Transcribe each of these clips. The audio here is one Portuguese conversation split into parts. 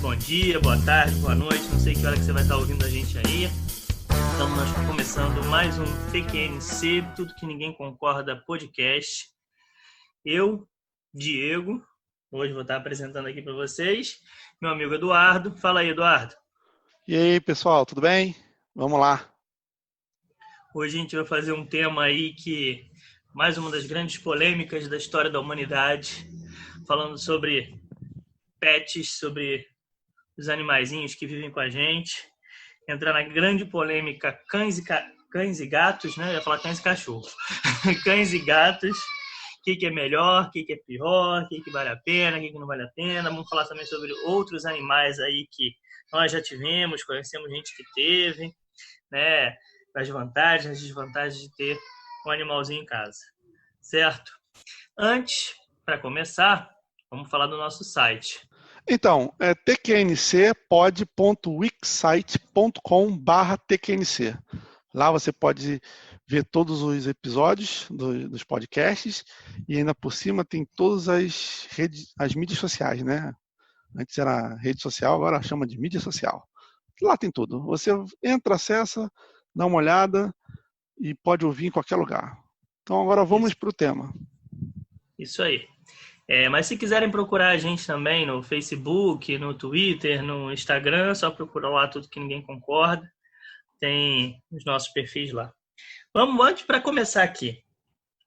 bom dia, boa tarde, boa noite, não sei que hora que você vai estar ouvindo a gente aí. Estamos nós começando mais um TQNC, Tudo Que Ninguém Concorda podcast. Eu, Diego, hoje vou estar apresentando aqui para vocês, meu amigo Eduardo. Fala aí, Eduardo. E aí, pessoal, tudo bem? Vamos lá. Hoje a gente vai fazer um tema aí que mais uma das grandes polêmicas da história da humanidade, falando sobre pets, sobre os animaizinhos que vivem com a gente. Entrar na grande polêmica cães e gatos, né? Eu ia falar cães e cachorros. Cães e gatos. O que é melhor, o que é pior, o que vale a pena, o que não vale a pena. Vamos falar também sobre outros animais aí que nós já tivemos, conhecemos gente que teve, né? As vantagens, as desvantagens de ter um animalzinho em casa. Certo? Antes, para começar, vamos falar do nosso site. Então, é tqncpod.wixsite.com/tqnc. Lá você pode ver todos os episódios dos podcasts e ainda por cima tem todas as mídias sociais, né? Antes era rede social, agora chama de mídia social. Lá tem tudo. Você entra, acessa, dá uma olhada e pode ouvir em qualquer lugar. Então agora vamos para o tema. Isso aí. Mas se quiserem procurar a gente também no Facebook, no Twitter, no Instagram, só procurar lá Tudo Que Ninguém Concorda. Tem os nossos perfis lá. Vamos, antes, para começar aqui,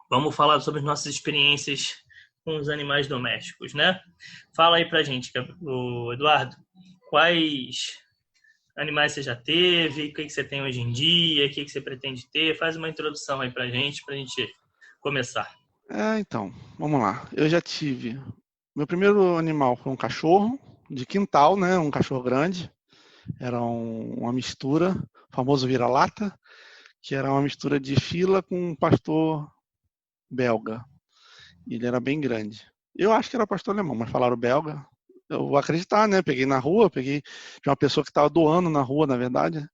vamos falar sobre as nossas experiências com os animais domésticos, né? Fala aí pra gente, Eduardo, quais animais você já teve, o que você tem hoje em dia, o que você pretende ter? Faz uma introdução aí pra gente começar. Então, vamos lá. Eu já tive... Meu primeiro animal foi um cachorro de quintal, né? Um cachorro grande. Era uma mistura, o famoso vira-lata, que era uma mistura de fila com um pastor belga. Ele era bem grande. Eu acho que era pastor alemão, mas falaram belga. Eu vou acreditar, né? Peguei na rua, peguei de uma pessoa que estava doando na rua, na verdade.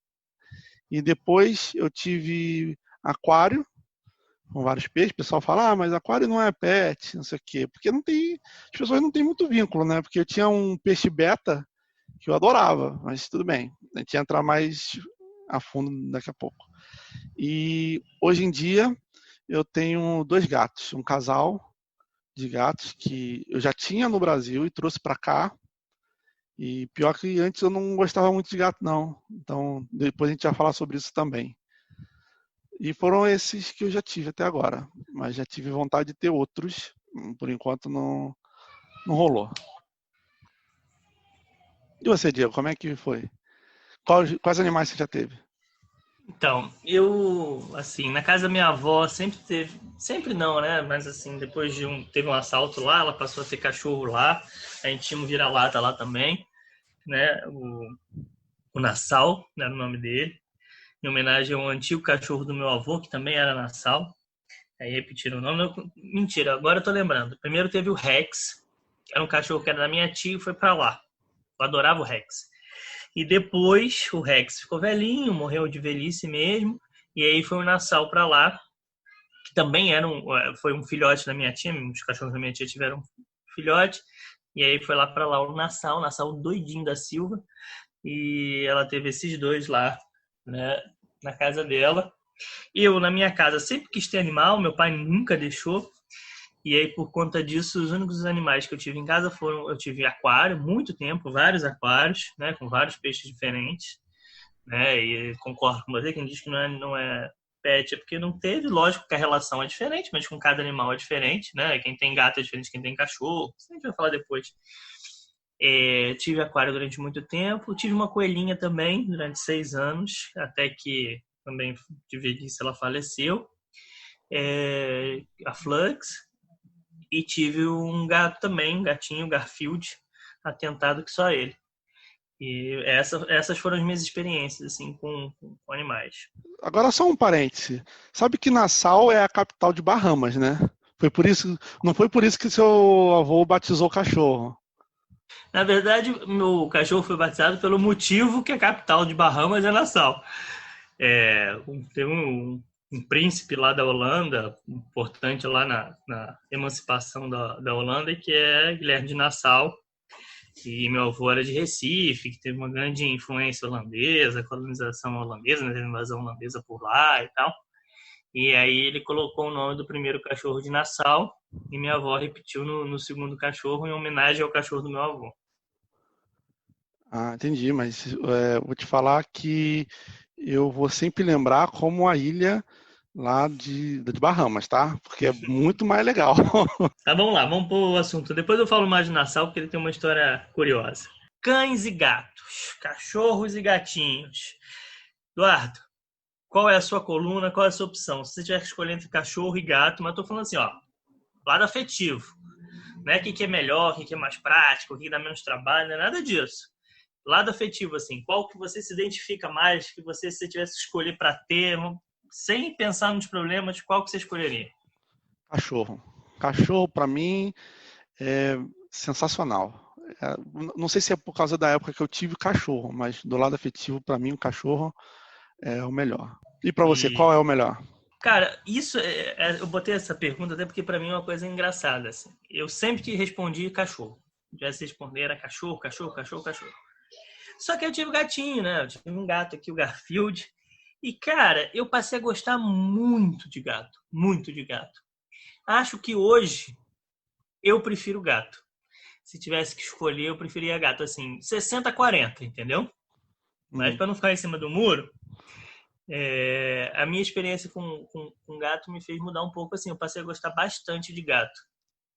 E depois eu tive aquário, com vários peixes. O pessoal fala, mas aquário não é pet, não sei o quê. Porque não tem, as pessoas não têm muito vínculo, né? Porque eu tinha um peixe beta que eu adorava, mas tudo bem. A gente ia entrar mais a fundo daqui a pouco. E hoje em dia eu tenho 2 gatos, um casal de gatos que eu já tinha no Brasil e trouxe para cá. E pior que antes eu não gostava muito de gato, não. Então depois a gente vai falar sobre isso também. E foram esses que eu já tive até agora. Mas já tive vontade de ter outros. Por enquanto não rolou. E você, Diego, como é que foi? Quais animais você já teve? Então, assim, na casa da minha avó sempre não, né? Mas assim, depois teve um assalto lá, ela passou a ter cachorro lá, a gente tinha um vira-lata lá também, né? O Nassau, era o nome dele, em homenagem ao antigo cachorro do meu avô, que também era Nassau. Aí repetiram o nome, mentira, agora eu tô lembrando. Primeiro teve o Rex, que era um cachorro que era da minha tia e foi pra lá. Eu adorava o Rex. E depois o Rex ficou velhinho, morreu de velhice mesmo. E aí foi o Nassau para lá, que também foi um filhote da minha tia. Os cachorros da minha tia tiveram um filhote. E aí foi lá para lá o Nassau doidinho da Silva. E ela teve esses 2 lá, né, na casa dela. Eu, na minha casa, sempre quis ter animal, meu pai nunca deixou. E aí, por conta disso, os únicos animais que eu tive em casa eu tive aquário, muito tempo, vários aquários, né, com vários peixes diferentes, né, e concordo com você, quem diz que não é pet é porque não teve, lógico que a relação é diferente, mas com cada animal é diferente, né, quem tem gato é diferente de quem tem cachorro, isso a gente vai falar depois. Tive aquário durante muito tempo, tive uma coelhinha também durante 6 anos, até que também de velhice ela faleceu, a Flux. E tive um gato também, um gatinho, Garfield, atentado que só ele. E essas foram as minhas experiências assim com animais. Agora só um parêntese. Sabe que Nassau é a capital de Bahamas, né? Não foi por isso que seu avô batizou o cachorro. Na verdade, meu cachorro foi batizado pelo motivo que a capital de Bahamas é Nassau. Teve um príncipe lá da Holanda, importante lá na emancipação da Holanda, que é Guilherme de Nassau. E meu avô era de Recife, que teve uma grande influência holandesa, colonização holandesa, né? Teve invasão holandesa por lá e tal. E aí ele colocou o nome do primeiro cachorro de Nassau e minha avó repetiu no segundo cachorro em homenagem ao cachorro do meu avô. Ah, entendi, mas vou te falar que eu vou sempre lembrar como a ilha lá de Bahamas, tá? Porque é muito mais legal. Tá, vamos lá, vamos pro assunto. Depois eu falo mais de Nassau, porque ele tem uma história curiosa. Cães e gatos, cachorros e gatinhos. Eduardo, qual é a sua coluna, qual é a sua opção? Se você tiver que escolher entre cachorro e gato, mas eu tô falando assim, ó, lado afetivo. Não é o que é melhor, o que é mais prático, o que dá menos trabalho, não é nada disso. Lado afetivo, assim, qual que você se identifica mais, que você, se você tivesse que escolher para ter, sem pensar nos problemas, qual que você escolheria? Cachorro. Cachorro, para mim, é sensacional. Não sei se é por causa da época que eu tive cachorro, mas do lado afetivo, para mim, o cachorro é o melhor. E para você, E, qual é o melhor? cara, isso eu botei essa pergunta até porque para mim é uma coisa engraçada, assim. Eu sempre que respondi cachorro. Já se responder era cachorro, cachorro, cachorro, cachorro. Só que eu tive um gatinho, né? Eu tive um gato aqui, o Garfield. E, cara, eu passei a gostar muito de gato. Muito de gato. Acho que hoje eu prefiro gato. Se tivesse que escolher, eu preferia gato. Assim, 60-40, entendeu? Mas Uhum. para não ficar em cima do muro, a minha experiência com gato me fez mudar um pouco. Assim, eu passei a gostar bastante de gato.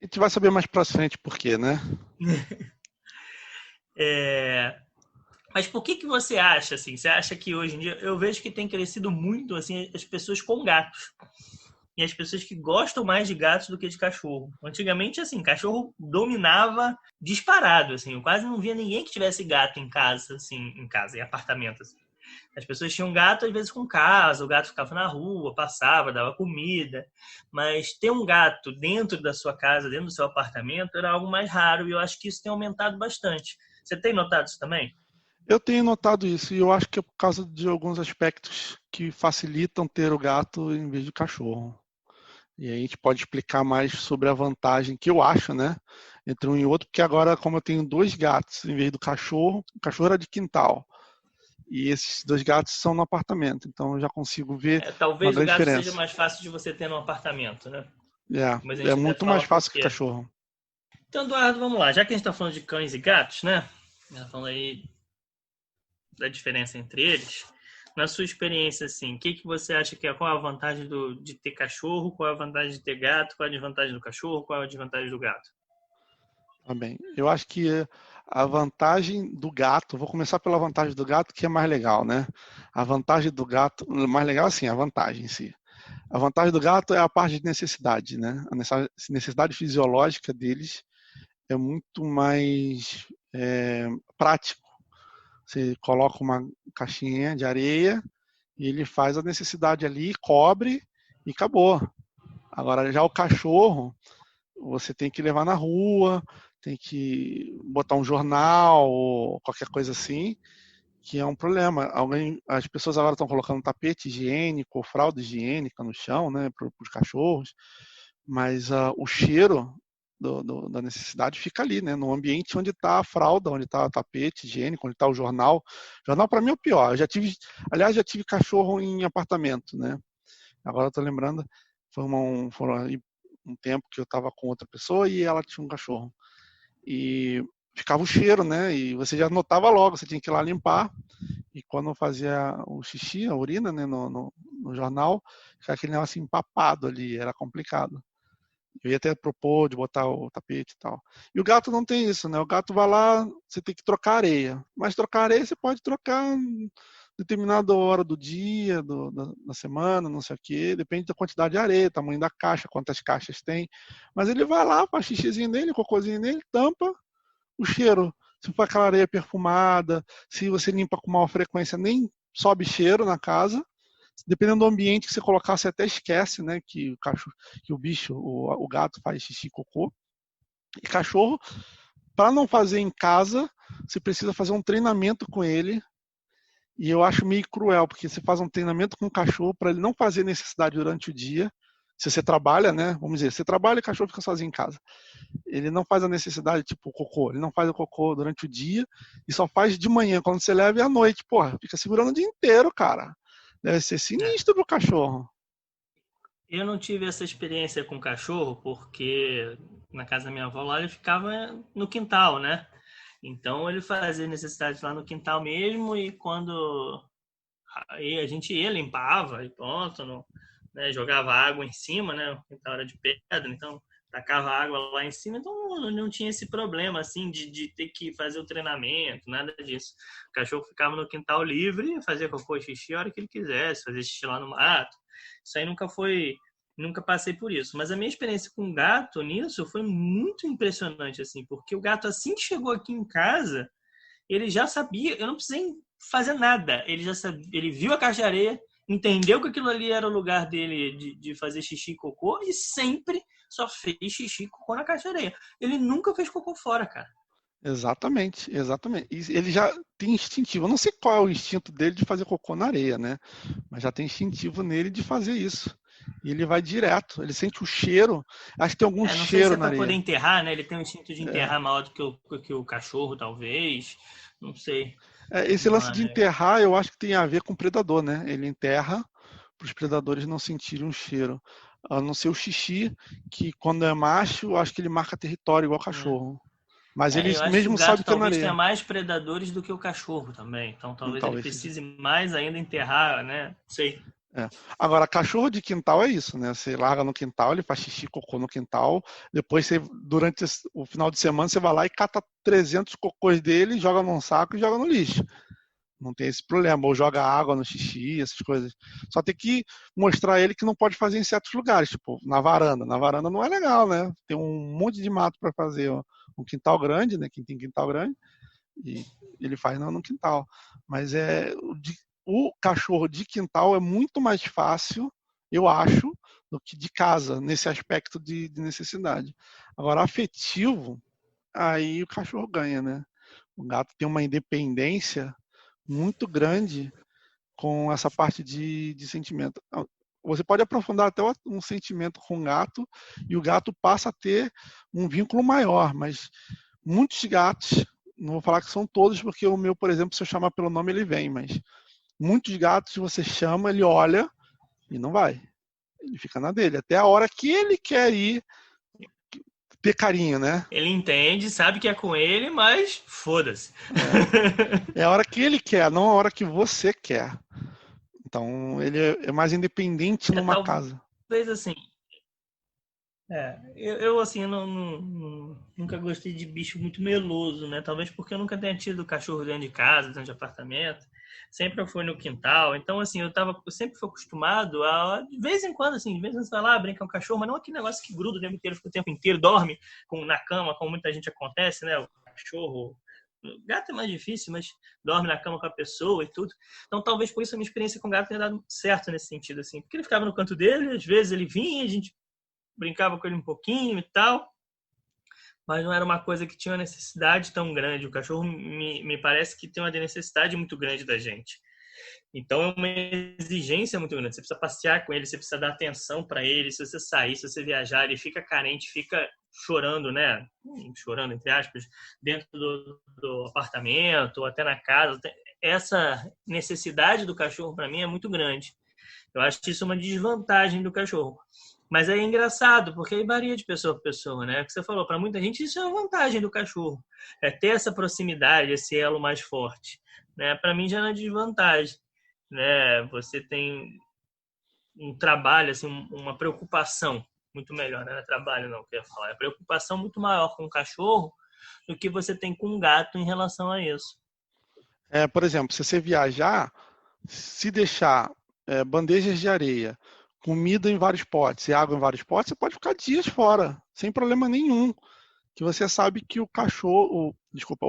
A gente vai saber mais pra frente por quê, né? Mas por que você acha, assim? Você acha que hoje em dia... Eu vejo que tem crescido muito, assim, as pessoas com gatos. E as pessoas que gostam mais de gatos do que de cachorro. Antigamente, assim, cachorro dominava disparado, assim. Eu quase não via ninguém que tivesse gato em casa, assim, em apartamento, assim. As pessoas tinham gato, às vezes, com casa, o gato ficava na rua, passava, dava comida. Mas ter um gato dentro da sua casa, dentro do seu apartamento, era algo mais raro. E eu acho que isso tem aumentado bastante. Você tem notado isso também? Eu tenho notado isso e eu acho que é por causa de alguns aspectos que facilitam ter o gato em vez de cachorro. E aí a gente pode explicar mais sobre a vantagem que eu acho, né, entre um e outro, porque agora, como eu tenho dois gatos em vez do cachorro, o cachorro era de quintal. E esses dois gatos são no apartamento, então eu já consigo ver uma Talvez o grande gato seja diferença. mais fácil de você ter no apartamento, né? Mas a É gente até muito mais fala por fácil que quê. cachorro. Então, Eduardo, vamos lá. Já que a gente está falando de cães e gatos, né? Falando aí da diferença entre eles. Na sua experiência, assim, o que você acha que é? Qual a vantagem de ter cachorro? Qual a vantagem de ter gato? Qual a desvantagem do cachorro? Qual a desvantagem do gato? Tá bem. Eu acho que a vantagem do gato, vou começar pela vantagem do gato, que é mais legal, né? A vantagem do gato, mais legal assim, a vantagem em si. A vantagem do gato é a parte de necessidade, né? A necessidade fisiológica deles é muito mais prático. Você coloca uma caixinha de areia e ele faz a necessidade ali, cobre e acabou. Agora, já o cachorro, você tem que levar na rua, tem que botar um jornal ou qualquer coisa assim, que é um problema. As pessoas agora estão colocando tapete higiênico, fralda higiênica no chão, né, para os cachorros, mas o cheiro da necessidade fica ali, né, no ambiente onde está a fralda, onde está o tapete higiênico, onde está o jornal. Jornal para mim é o pior. Aliás, já tive cachorro em apartamento, né. Agora eu estou lembrando, foram um tempo que eu estava com outra pessoa e ela tinha um cachorro. E ficava o cheiro, né? E você já notava logo, você tinha que ir lá limpar. E quando eu fazia o xixi, a urina, né, no jornal, ficava aquele negócio empapado ali, era complicado. Eu ia até propor de botar o tapete e tal. E o gato não tem isso, né? O gato vai lá, você tem que trocar areia. Mas trocar areia você pode trocar em determinada hora do dia, da semana, não sei o quê. Depende da quantidade de areia, tamanho da caixa, quantas caixas tem. Mas ele vai lá, faz xixizinho nele, cocôzinho nele, tampa o cheiro. Se for aquela areia perfumada, se você limpa com maior frequência, nem sobe cheiro na casa. Dependendo do ambiente que você colocar, você até esquece, né, que o bicho, o gato faz xixi e cocô. E cachorro, para não fazer em casa, você precisa fazer um treinamento com ele. E eu acho meio cruel, porque você faz um treinamento com o cachorro para ele não fazer necessidade durante o dia, se você trabalha, né? Vamos dizer, você trabalha e o cachorro fica sozinho em casa. Ele não faz a necessidade, tipo, o cocô. Ele não faz o cocô durante o dia e só faz de manhã, quando você leva, e à noite. Porra, fica segurando o dia inteiro, cara. Deve ser É. sinistro pro cachorro. Eu não tive essa experiência com cachorro, porque na casa da minha avó lá ele ficava no quintal, né? Então ele fazia necessidades lá no quintal mesmo e quando aí a gente ia, limpava e pronto, não, né, jogava água em cima, né? O quintal era de pedra, então tacava água lá em cima, então não tinha esse problema assim de ter que fazer o treinamento, nada disso. O cachorro ficava no quintal livre, fazia cocô e xixi a hora que ele quisesse, fazia xixi lá no mato. Isso aí nunca passei por isso. Mas a minha experiência com gato nisso foi muito impressionante, assim, porque o gato, assim que chegou aqui em casa, ele já sabia, eu não precisei fazer nada. Ele já sabia, ele viu a caixa de areia, entendeu que aquilo ali era o lugar dele de fazer xixi e cocô e sempre só fez xixi e cocô na caixa de areia. Ele nunca fez cocô fora, cara. Exatamente, exatamente. E ele já tem instintivo. Eu não sei qual é o instinto dele de fazer cocô na areia, né? Mas já tem instintivo nele de fazer isso. E ele vai direto. Ele sente o cheiro. Acho que tem algum Não sei se cheiro é na para poder areia. enterrar, né? Ele tem um instinto de É. enterrar maior do que o cachorro, talvez. Não sei. Esse lance de Mas, enterrar, eu acho que tem a ver com o predador, né? Ele enterra para os predadores não sentirem um cheiro. A não ser o xixi, que quando é macho, eu acho que ele marca território igual cachorro. Mas ele eu acho que o mesmo sabe gato que é na talvez tenha areia. mais predadores do que o cachorro também. Então talvez ele Talvez seja. precise mais ainda enterrar, né? Não sei. É. Agora, cachorro de quintal é isso, né? Você larga no quintal, ele faz xixi, cocô no quintal. Depois, você, durante o final de semana, você vai lá e cata 300 cocôs dele, joga num saco e joga no lixo. Não tem esse problema. Ou joga água no xixi, essas coisas. Só tem que mostrar a ele que não pode fazer em certos lugares, tipo na varanda. Na varanda não é legal, né? Tem um monte de mato para fazer. Ó. Um quintal grande, né? Quem tem quintal grande, e ele faz no quintal. Mas o cachorro de quintal é muito mais fácil, eu acho, do que de casa, nesse aspecto de necessidade. Agora, afetivo, aí o cachorro ganha, né? O gato tem uma independência muito grande com essa parte de sentimento. Você pode aprofundar até um sentimento com o gato e o gato passa a ter um vínculo maior, mas muitos gatos, não vou falar que são todos, porque o meu, por exemplo, se eu chamar pelo nome, ele vem, mas muitos gatos você chama, ele olha e não vai. Ele fica na dele, até a hora que ele quer ir ter carinho, né? Ele entende, sabe que é com ele, mas foda-se. É a hora que ele quer, não a hora que você quer. Então, ele é mais independente numa casa. Talvez assim. Eu assim, nunca gostei de bicho muito meloso, né? Talvez porque eu nunca tenha tido cachorro dentro de casa, dentro de apartamento. Sempre eu fui no quintal. Então, assim, eu sempre fui acostumado a, de vez em quando, assim, de vez em quando você vai lá, brinca com o cachorro, mas não aquele negócio que gruda o tempo inteiro, fica o tempo inteiro, dorme na cama, como muita gente acontece, né? O cachorro. O gato é mais difícil, mas dorme na cama com a pessoa e tudo. Então, talvez por isso a minha experiência com o gato tenha dado certo nesse sentido, assim. Porque ele ficava no canto dele, às vezes ele vinha, a gente brincava com ele um pouquinho e tal, mas não era uma coisa que tinha uma necessidade tão grande. O cachorro me parece que tem uma necessidade muito grande da gente. Então é uma exigência muito grande. Você precisa passear com ele, você precisa dar atenção para ele. Se você sair, se você viajar, ele fica carente, fica chorando, né? Chorando, entre aspas, dentro do apartamento ou até na casa. Essa necessidade do cachorro, para mim, é muito grande. Eu acho isso uma desvantagem do cachorro. Mas é engraçado, porque aí varia de pessoa para pessoa, né? O que você falou, para muita gente isso é uma vantagem do cachorro. É ter essa proximidade, esse elo mais forte. Né? Para mim já não é desvantagem. Né? Você tem um trabalho, assim, uma preocupação muito melhor, né? Não é trabalho não, que eu ia falar. É preocupação muito maior com o cachorro do que você tem com um gato em relação a isso. Por exemplo, se você viajar, se deixar bandejas de areia, comida em vários potes e água em vários potes, você pode ficar dias fora, sem problema nenhum. Que você sabe que o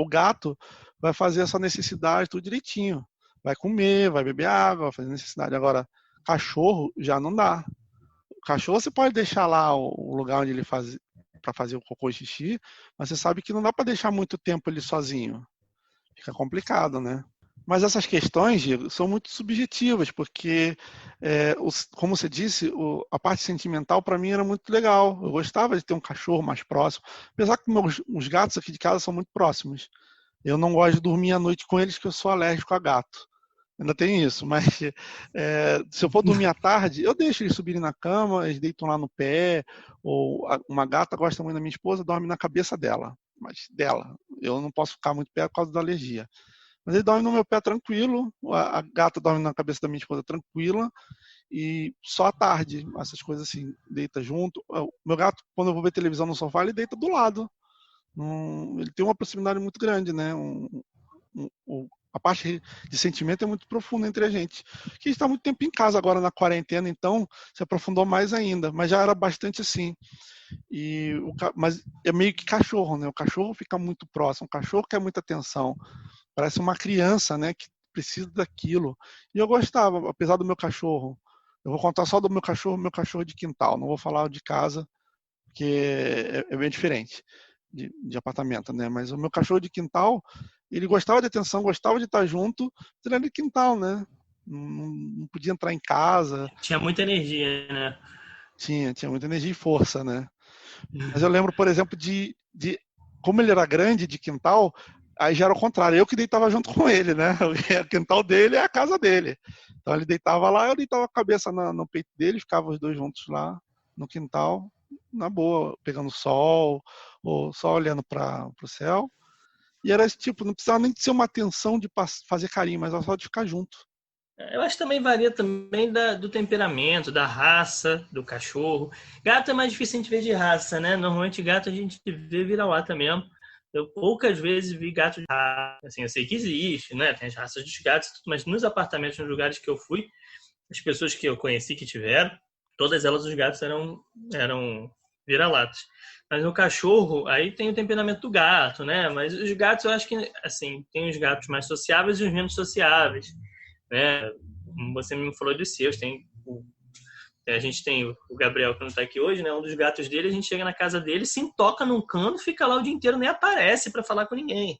gato vai fazer essa necessidade tudo direitinho. Vai comer, vai beber água, vai fazer necessidade. Agora, cachorro já não dá. O cachorro você pode deixar lá o lugar onde ele faz para fazer o cocô e xixi, mas você sabe que não dá para deixar muito tempo ele sozinho. Fica complicado, né? Mas essas questões, Diego, são muito subjetivas, porque, como você disse, a parte sentimental para mim era muito legal. Eu gostava de ter um cachorro mais próximo, apesar que os gatos aqui de casa são muito próximos. Eu não gosto de dormir à noite com eles, porque eu sou alérgico a gato. Ainda tem isso, mas se eu for dormir à tarde, eu deixo eles subirem na cama, eles deitam lá no pé, ou uma gata gosta muito da minha esposa, dorme na cabeça dela, mas dela. Eu não posso ficar muito perto por causa da alergia. Mas ele dorme no meu pé tranquilo, a gata dorme na cabeça da minha esposa tranquila, e só à tarde, essas coisas assim, deita junto. O meu gato, quando eu vou ver televisão no sofá, ele deita do lado. Ele tem uma proximidade muito grande, né? A parte de sentimento é muito profunda entre a gente. A gente está muito tempo em casa agora na quarentena, então se aprofundou mais ainda, mas já era bastante assim. Mas é meio que cachorro, né? O cachorro fica muito próximo, o cachorro quer muita atenção. Parece uma criança, né? Que precisa daquilo. E eu gostava, apesar do meu cachorro. Eu vou contar só do meu cachorro de quintal. Não vou falar de casa, porque é bem diferente de apartamento, né? Mas o meu cachorro de quintal, ele gostava de atenção, gostava de estar junto, mas ele era de quintal, né? Não podia entrar em casa. Tinha muita energia, né? Tinha muita energia e força, né? Mas eu lembro, por exemplo, de como ele era grande, de quintal, aí já era o contrário, eu que deitava junto com ele, né? O quintal dele é a casa dele. Então ele deitava lá, eu deitava a cabeça no peito dele, ficava os dois juntos lá no quintal, na boa, pegando sol, ou só olhando para o céu. E era esse tipo, não precisava nem de ser uma atenção de fazer carinho, mas era só de ficar junto. Eu acho que também varia também do temperamento, da raça do cachorro. Gato é mais difícil a gente ver de raça, né? Normalmente gato a gente vê vira-lata mesmo. Eu poucas vezes vi gato de raça. Assim, eu sei que existe, né? Tem as raças dos gatos, mas nos apartamentos, nos lugares que eu fui, as pessoas que eu conheci que tiveram, todas elas os gatos eram vira-latas. Mas no cachorro, aí tem o temperamento do gato, né? Mas os gatos, eu acho que, assim, tem os gatos mais sociáveis e os menos sociáveis, né? Você me falou dos seus, a gente tem o Gabriel, que não está aqui hoje, né? Um dos gatos dele, a gente chega na casa dele, se toca num cano, fica lá o dia inteiro, nem aparece para falar com ninguém,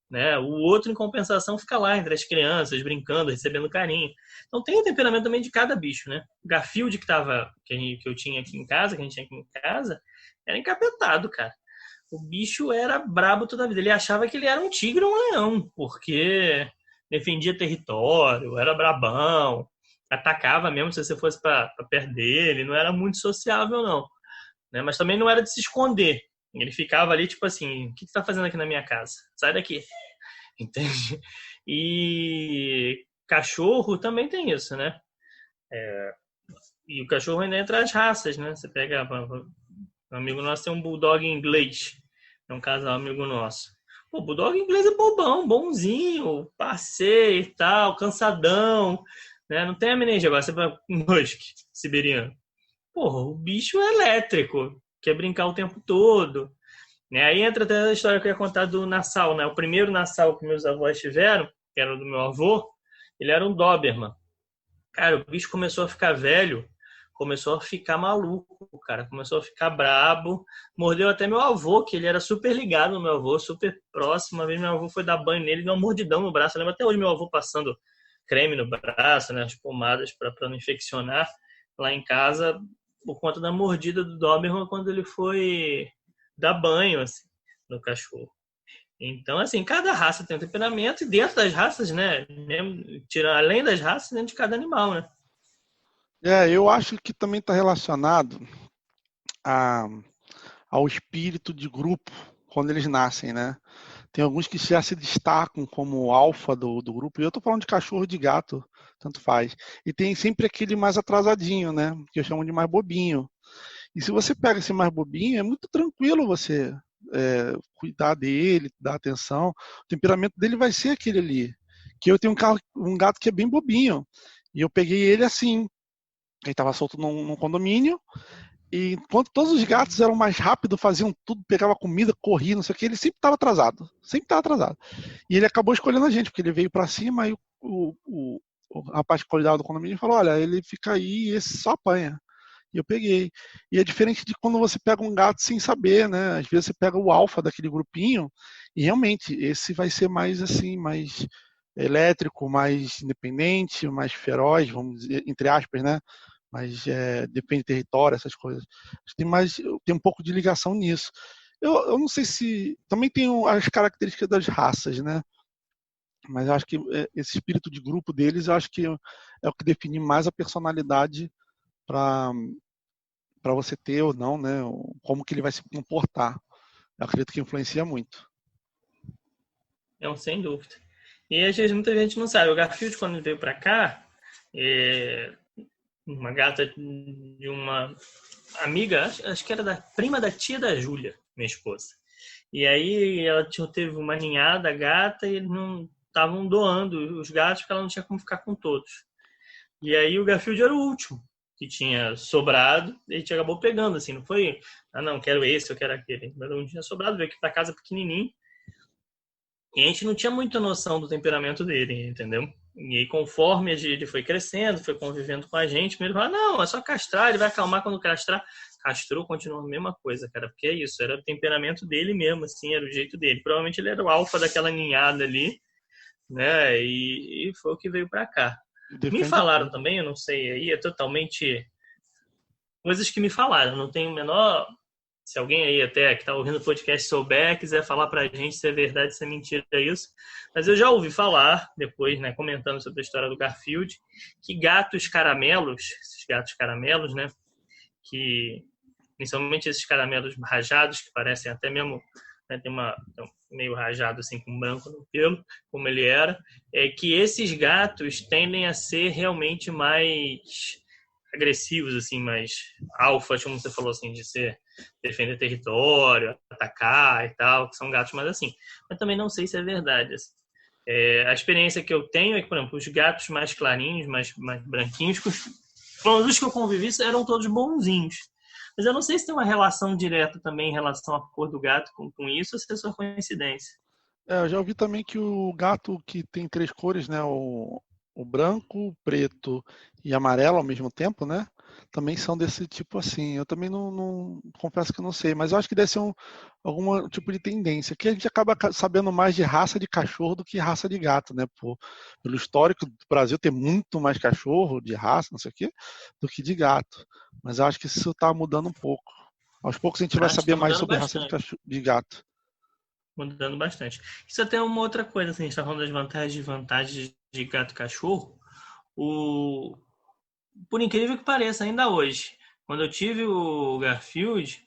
né? O outro, em compensação, fica lá entre as crianças, brincando, recebendo carinho. Então tem o temperamento também de cada bicho, né? O Garfield que eu tinha aqui em casa, que a gente tinha aqui em casa, era encapetado, cara. O bicho era brabo toda a vida. Ele achava que ele era um tigre ou um leão, porque defendia território, era brabão, atacava mesmo se você fosse para perto dele, não era muito sociável, não. Né? Mas também não era de se esconder. Ele ficava ali, tipo assim, o que você tá fazendo aqui na minha casa? Sai daqui. Entende? E cachorro também tem isso, né? E o cachorro ainda entra as raças, né? Você pega, um amigo nosso tem um bulldog inglês, é um casal amigo nosso. O bulldog inglês é bobão, bonzinho, passeia e tal, cansadão, né? Não tem amnésia agora, você vai um husky siberiano. Porra, o bicho é elétrico, quer brincar o tempo todo. Né? Aí entra até a história que eu ia contar do Nassau, né? O primeiro Nassau que meus avós tiveram, que era do meu avô, ele era um Doberman. Cara, o bicho começou a ficar velho, começou a ficar maluco, cara, começou a ficar brabo, mordeu até meu avô, que ele era super ligado no meu avô, super próximo. Uma vez meu avô foi dar banho nele, deu uma mordidão no braço. Eu lembro até hoje meu avô passando creme no braço, né, as pomadas para não infeccionar lá em casa, por conta da mordida do Doberman quando ele foi dar banho assim, no cachorro. Então, assim, cada raça tem um temperamento e dentro das raças, né, mesmo, além das raças, dentro de cada animal, né? Eu acho que também está relacionado a, ao espírito de grupo quando eles nascem, né? Tem alguns que já se destacam como alfa do grupo, e eu estou falando de cachorro e de gato, tanto faz. E tem sempre aquele mais atrasadinho, né? Que eu chamo de mais bobinho. E se você pega esse mais bobinho, é muito tranquilo você cuidar dele, dar atenção. O temperamento dele vai ser aquele ali. Que eu tenho um gato que é bem bobinho. E eu peguei ele assim. Ele estava solto num condomínio. E enquanto todos os gatos eram mais rápidos, faziam tudo, pegava comida, corria, não sei o que, ele sempre estava atrasado. Sempre estava atrasado. E ele acabou escolhendo a gente, porque ele veio para cima e o rapaz que cuidava do condomínio falou: olha, ele fica aí e esse só apanha. E eu peguei. E é diferente de quando você pega um gato sem saber, né? Às vezes você pega o alfa daquele grupinho e realmente esse vai ser mais assim, mais elétrico, mais independente, mais feroz, vamos dizer, entre aspas, né? Mas depende do território, essas coisas. Tem um pouco de ligação nisso. Eu não sei se. Também tem as características das raças, né? Mas eu acho que esse espírito de grupo deles, eu acho que é o que define mais a personalidade para você ter ou não, né? Como que ele vai se comportar. Eu acredito que influencia muito. Sem dúvida. E às vezes muita gente não sabe. O Garfield, quando ele veio para cá, uma gata de uma amiga, acho que era da prima da tia da Júlia, minha esposa. E aí ela teve uma ninhada gata e eles não estavam doando os gatos porque ela não tinha como ficar com todos. E aí o Garfield era o último que tinha sobrado e a gente acabou pegando, assim, não foi, não, quero esse, eu quero aquele. Mas não tinha sobrado, veio aqui pra casa pequenininho. E a gente não tinha muita noção do temperamento dele, entendeu? E aí, conforme ele foi crescendo, foi convivendo com a gente, ele falou, não, é só castrar, ele vai acalmar quando castrar. Castrou, continua a mesma coisa, cara, porque é isso, era o temperamento dele mesmo, assim, era o jeito dele. Provavelmente ele era o alfa daquela ninhada ali, né, e foi o que veio pra cá. Me Defende falaram tudo. também, eu não sei, aí é totalmente coisas que me falaram, não tenho o menor. Se alguém aí até que está ouvindo o podcast souber, quiser falar para a gente se é verdade, se é mentira isso. Mas eu já ouvi falar, depois, né, comentando sobre a história do Garfield, que gatos caramelos, esses gatos caramelos, né, que principalmente esses caramelos rajados, que parecem até mesmo, né, tem meio rajado assim com branco no pelo, como ele era, é que esses gatos tendem a ser realmente mais agressivos, assim, mais alfas, como você falou, assim, de ser defender território, atacar e tal, que são gatos mais assim. Mas também não sei se é verdade. Assim. A experiência que eu tenho é que, por exemplo, os gatos mais clarinhos, mais branquinhos, os que eu convivi eram todos bonzinhos. Mas eu não sei se tem uma relação direta também em relação à cor do gato com isso, ou se é só coincidência. Eu já ouvi também que o gato que tem três cores, né? O branco, o preto e amarelo ao mesmo tempo, né? Também são desse tipo assim. Eu também não confesso que eu não sei, mas eu acho que deve ser algum tipo de tendência. Que a gente acaba sabendo mais de raça de cachorro do que raça de gato, né? Pelo histórico do Brasil ter muito mais cachorro de raça, não sei o quê, do que de gato. Mas eu acho que isso está mudando um pouco. Aos poucos a gente vai Acho que saber está mais mudando sobre raça de, bastante. de gato. Mudando bastante. Isso até é uma outra coisa, assim, a gente está falando das vantagens e desvantagens de gato e cachorro. O... Por incrível que pareça, ainda hoje, quando eu tive o Garfield,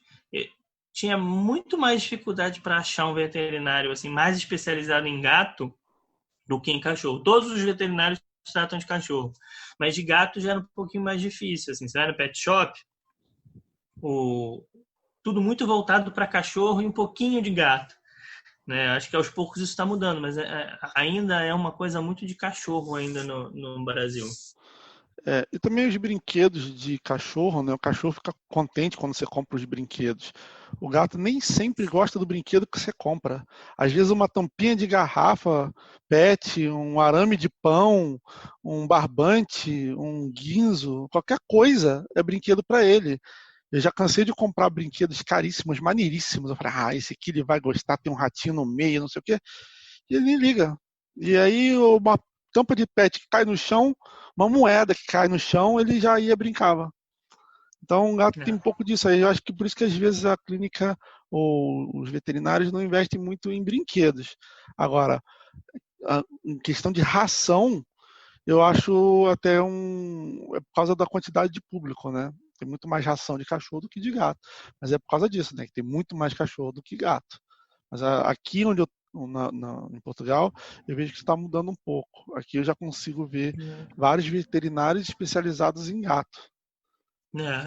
tinha muito mais dificuldade para achar um veterinário assim mais especializado em gato do que em cachorro. Todos os veterinários tratam de cachorro, mas de gato já era um pouquinho mais difícil. Assim, você vai no pet shop, o... tudo muito voltado para cachorro e um pouquinho de gato. Né? Acho que aos poucos isso está mudando, mas ainda é uma coisa muito de cachorro ainda no Brasil. E também os brinquedos de cachorro, né? O cachorro fica contente quando você compra os brinquedos. O gato nem sempre gosta do brinquedo que você compra. Às vezes uma tampinha de garrafa, PET, um arame de pão, um barbante, um guinzo, qualquer coisa é brinquedo para ele. Eu já cansei de comprar brinquedos caríssimos, maneiríssimos. Eu falei, esse aqui ele vai gostar, tem um ratinho no meio, não sei o quê. E ele nem liga. E aí uma tampa de PET que cai no chão, uma moeda que cai no chão, ele já ia brincava. Então o gato tem um pouco disso aí. Eu acho que por isso que às vezes a clínica ou os veterinários não investem muito em brinquedos. Agora, em questão de ração, eu acho até é por causa da quantidade de público, né? Tem muito mais ração de cachorro do que de gato. Mas é por causa disso, né? Que tem muito mais cachorro do que gato. Mas aqui onde eu em Portugal, eu vejo que está mudando um pouco. Aqui eu já consigo ver vários veterinários especializados em gato.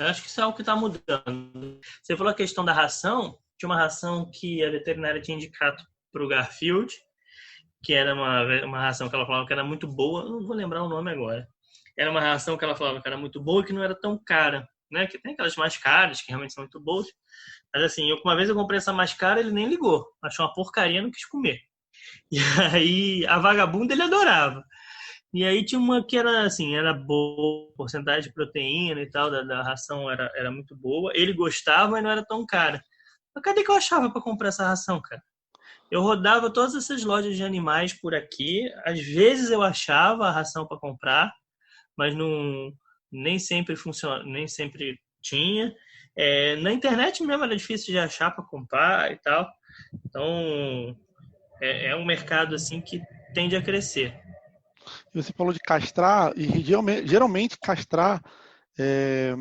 Acho que isso é algo que está mudando. Você falou a questão da ração. Tinha uma ração que a veterinária tinha indicado para o Garfield, que era uma ração que ela falava que era muito boa. Eu não vou lembrar o nome agora. Era uma ração que ela falava que era muito boa e que não era tão cara. Né? Que tem aquelas mais caras, que realmente são muito boas. Mas assim, uma vez eu comprei essa mais cara, ele nem ligou. Achou uma porcaria, não quis comer. E aí, a vagabunda ele adorava. E aí tinha uma que era assim, era boa, porcentagem de proteína e tal, da ração era muito boa. Ele gostava e não era tão cara. Mas cadê que eu achava para comprar essa ração, cara? Eu rodava todas essas lojas de animais por aqui. Às vezes eu achava a ração para comprar, mas não, nem sempre funciona, nem sempre tinha. Na internet mesmo era difícil de achar para comprar e tal. Então é um mercado assim que tende a crescer. E você falou de castrar, e geralmente castrar é,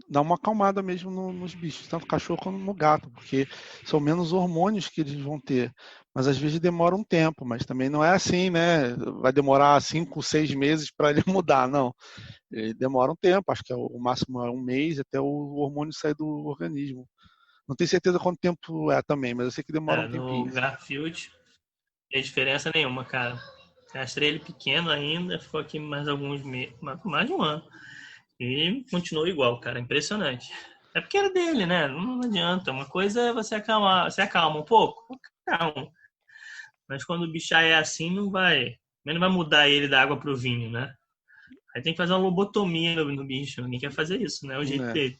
dá uma acalmada mesmo nos bichos, tanto no cachorro quanto no gato, porque são menos hormônios que eles vão ter. Mas às vezes demora um tempo, mas também não é assim, né? Vai demorar 5, 6 meses para ele mudar, não. Ele demora um tempo, acho que o máximo é um mês até o hormônio sair do organismo. Não tenho certeza quanto tempo é também, mas eu sei que demora um No tempinho. Garfield, não tem diferença nenhuma, cara. Castrei ele pequeno ainda, ficou aqui mais alguns meses, mais de um ano. E continuou igual, cara. Impressionante. É porque era dele, né? Não adianta. Uma coisa é você acalmar, você acalma um pouco, calma. Mas quando o bicho já é assim, não vai mudar ele da água pro vinho, né? Aí tem que fazer uma lobotomia no bicho. Ninguém quer fazer isso, né? É o jeito É, dele.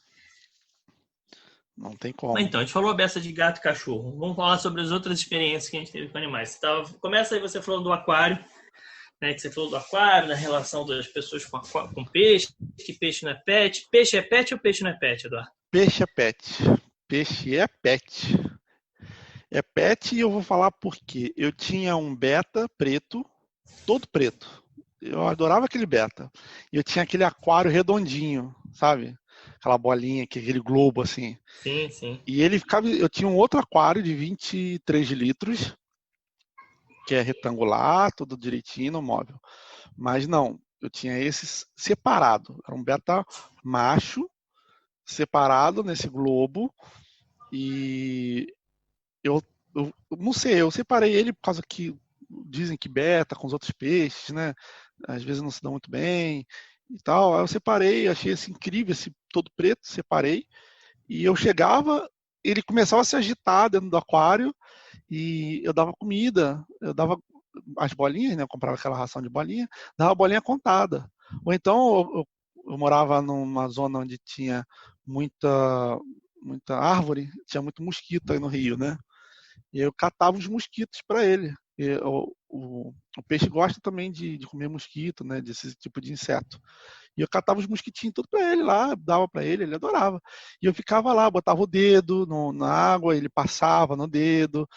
não tem Mas como. então, a gente falou beça de gato e cachorro. Vamos falar sobre as outras experiências que a gente teve com animais. Começa aí você falando do aquário, né? Que você falou do aquário, da relação das pessoas com peixe, que peixe não é pet. Peixe é pet ou peixe não é pet, Eduardo? Peixe é pet. Peixe é pet. É pet e eu vou falar por quê. Eu tinha um beta preto, todo preto. Eu adorava aquele beta. E eu tinha aquele aquário redondinho, sabe? Aquela bolinha, aquele globo assim. Sim, sim. E ele ficava. Eu tinha um outro aquário de 23 litros, que é retangular, tudo direitinho no móvel. Mas não, eu tinha esses separado. Era um beta macho, separado nesse globo. E eu, eu não sei, eu separei ele por causa que dizem que beta com os outros peixes, né? Às vezes não se dão muito bem e tal. Aí eu separei, achei esse incrível, esse todo preto, separei. E eu chegava, ele começava a se agitar dentro do aquário e eu dava comida, eu dava as bolinhas, né? Eu comprava aquela ração de bolinha, dava a bolinha contada. Ou então eu morava numa zona onde tinha muita muita árvore, tinha muito mosquito aí no Rio, né? E eu catava os mosquitos para ele. O peixe gosta também de comer mosquito, né? Desse tipo de inseto. E eu catava os mosquitinhos tudo para ele lá, dava para ele adorava. E eu ficava lá, botava o dedo na água, ele passava no dedo.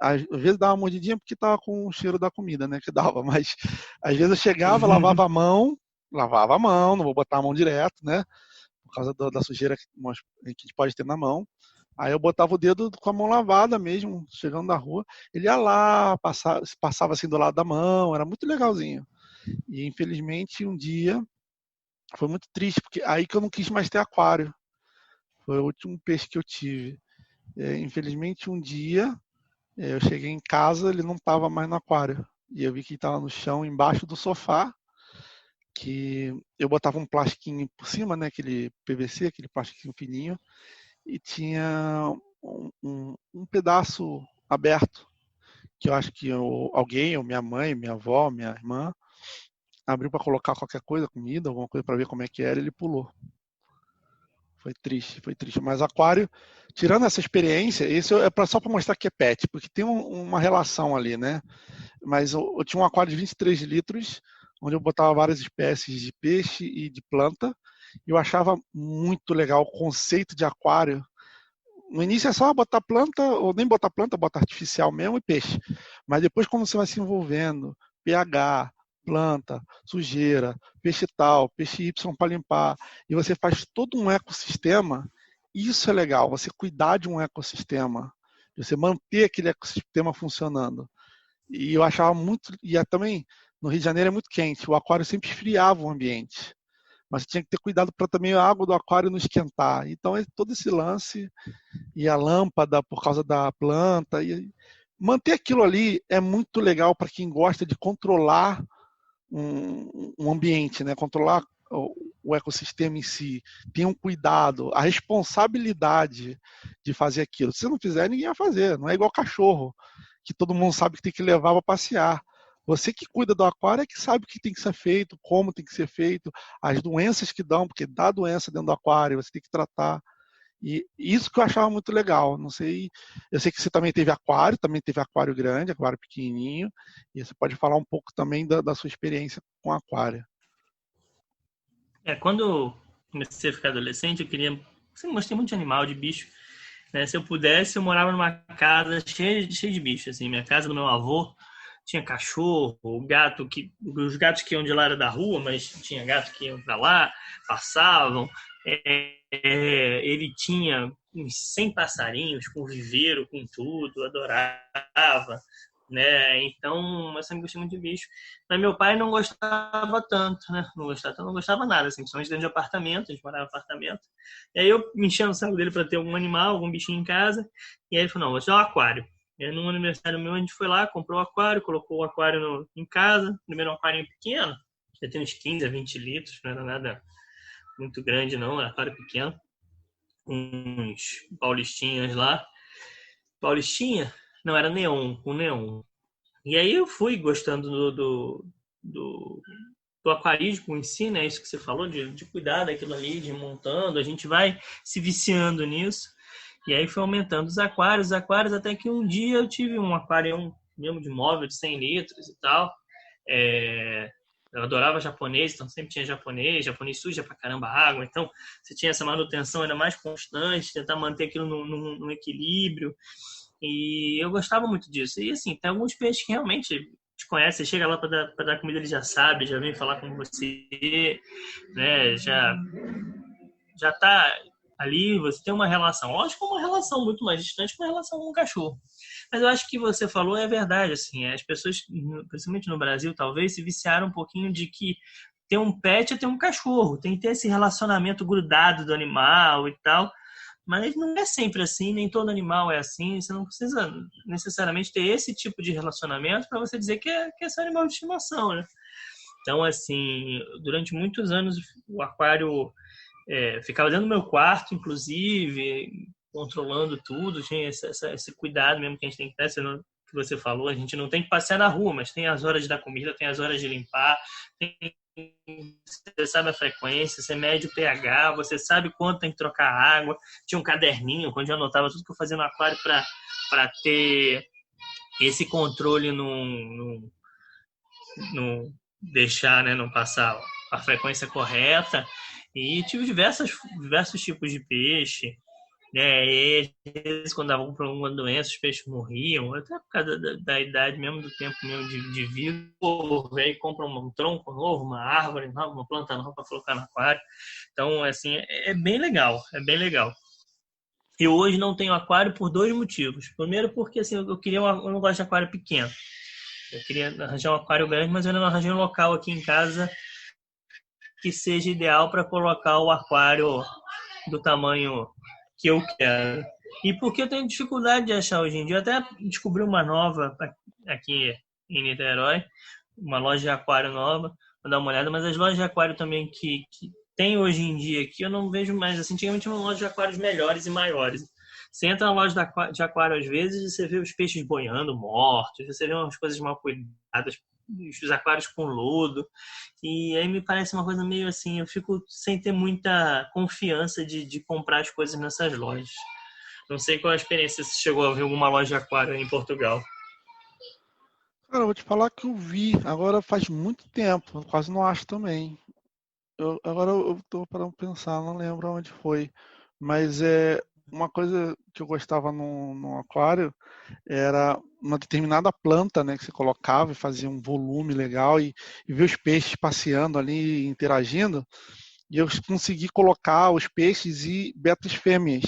Às vezes dava uma mordidinha porque tava com o cheiro da comida, né? Que dava, mas às vezes eu chegava, lavava a mão, não vou botar a mão direto, né? Por causa da sujeira que a gente pode ter na mão. Aí eu botava o dedo com a mão lavada mesmo, chegando na rua. Ele ia lá, passava assim do lado da mão, era muito legalzinho. E infelizmente um dia foi muito triste, porque aí que eu não quis mais ter aquário. Foi o último peixe que eu tive. Infelizmente um dia eu cheguei em casa, ele não estava mais no aquário. E eu vi que ele estava no chão, embaixo do sofá, que eu botava um plastiquinho por cima, né, aquele PVC, aquele plastiquinho fininho, e tinha um pedaço aberto, que eu acho que alguém, ou minha mãe, minha avó, minha irmã, abriu para colocar qualquer coisa, comida, alguma coisa para ver como é que era, ele pulou. Foi triste, foi triste. Mas aquário, tirando essa experiência, isso é só para mostrar que é pet, porque tem uma relação ali, né? Mas eu tinha um aquário de 23 litros, onde eu botava várias espécies de peixe e de planta, e eu achava muito legal o conceito de aquário. No início é só botar planta, ou nem botar planta, botar artificial mesmo e peixe. Mas depois, quando você vai se envolvendo, pH, planta, sujeira, peixe tal, peixe Y para limpar, e você faz todo um ecossistema, isso é legal, você cuidar de um ecossistema, você manter aquele ecossistema funcionando. E eu achava muito, e também no Rio de Janeiro é muito quente, o aquário sempre esfriava o ambiente. Mas tinha que ter cuidado para também a água do aquário não esquentar. Então, todo esse lance e a lâmpada por causa da planta. E manter aquilo ali é muito legal para quem gosta de controlar um ambiente, né? Controlar o ecossistema em si. Tem um cuidado, a responsabilidade de fazer aquilo. Se você não fizer, ninguém vai fazer. Não é igual cachorro, que todo mundo sabe que tem que levar para passear. Você que cuida do aquário é que sabe o que tem que ser feito, como tem que ser feito, as doenças que dão, porque dá doença dentro do aquário, você tem que tratar. E isso que eu achava muito legal. Não sei, eu sei que você também teve aquário grande, aquário pequenininho, e você pode falar um pouco também da sua experiência com aquário. Quando eu comecei a ficar adolescente, sempre gostei muito de animal, de bicho, né? Se eu pudesse, eu morava numa casa cheia de bicho, assim. Minha casa do meu avô tinha cachorro, gato, os gatos que iam de lá era da rua, mas tinha gato que iam para lá, passavam. Ele tinha uns 100 passarinhos, com viveiro, com tudo, adorava, né? Então, eu sempre gostei muito de bicho. Mas meu pai não gostava tanto, né? Não gostava nada, assim, principalmente dentro de apartamento, a gente morava em apartamento. E aí eu me enchendo o saco dele para ter algum animal, algum bichinho em casa. E aí ele falou, não, vou te dar um aquário. E aí, num aniversário meu, a gente foi lá, comprou o aquário, colocou o aquário em casa. Primeiro um aquário pequeno, já tem uns 15 a 20 litros, não era nada muito grande não, era um aquário pequeno. Uns paulistinhas lá. Paulistinha? Não, era neon, um neon. E aí eu fui gostando do, do aquarismo em si, né? Isso que você falou, de cuidar daquilo ali, de ir montando, a gente vai se viciando nisso. E aí foi aumentando os aquários, até que um dia eu tive um aquário mesmo de móvel de 100 litros e tal. Eu adorava japonês, então sempre tinha japonês suja pra caramba a água, então você tinha essa manutenção ainda mais constante, tentar manter aquilo num equilíbrio. E eu gostava muito disso. E assim, tem alguns peixes que realmente te conhecem, você chega lá para dar comida, ele já sabe, já vem falar com você, né? Já tá ali, você tem uma relação. Lógico, uma relação muito mais distante que uma relação com um cachorro. Mas eu acho que você falou é verdade, assim, as pessoas, principalmente no Brasil, talvez, se viciaram um pouquinho de que ter um pet é ter um cachorro, tem que ter esse relacionamento grudado do animal e tal. Mas não é sempre assim, nem todo animal é assim. Você não precisa necessariamente ter esse tipo de relacionamento para você dizer que é seu animal de estimação, né? Então, assim, durante muitos anos o aquário ficava dentro do meu quarto, inclusive, controlando tudo. Tinha esse cuidado mesmo que a gente tem que ter, que você falou. A gente não tem que passear na rua, mas tem as horas da comida, tem as horas de limpar, você sabe a frequência, você mede o pH, você sabe quanto tem que trocar água. Tinha um caderninho onde eu anotava tudo que eu fazia no aquário para ter esse controle, não deixar, né, não passar a frequência correta. E tive diversos tipos de peixe, né? E às vezes, quando dava alguma doença, os peixes morriam, até por causa da idade mesmo, do tempo mesmo de vida. O velho compra um tronco novo, uma árvore nova, uma planta nova para colocar no aquário. Então, assim, é bem legal, é bem legal. Eu hoje não tenho aquário por dois motivos. Primeiro, porque assim, eu não gosto de aquário pequeno. Eu queria arranjar um aquário grande, mas eu ainda não arranjei um local aqui em casa que seja ideal para colocar o aquário do tamanho que eu quero. E porque eu tenho dificuldade de achar hoje em dia. Eu até descobri uma nova aqui em Niterói, uma loja de aquário nova, vou dar uma olhada, mas as lojas de aquário também que tem hoje em dia aqui, eu não vejo mais. Assim, antigamente uma loja de aquários melhores e maiores. Você entra na loja de aquário às vezes e você vê os peixes boiando mortos, você vê umas coisas mal cuidadas, os aquários com lodo. E aí me parece uma coisa meio assim, eu fico sem ter muita confiança de comprar as coisas nessas lojas. Não sei qual a experiência, se chegou a ver alguma loja de aquário em Portugal. Cara, eu vou te falar que eu vi, agora faz muito tempo, eu quase não acho também. Agora eu tô para pensar, não lembro onde foi. Mas uma coisa que eu gostava no aquário era uma determinada planta, né, que você colocava e fazia um volume legal e ver os peixes passeando ali, interagindo. E eu consegui colocar os peixes e betas fêmeas.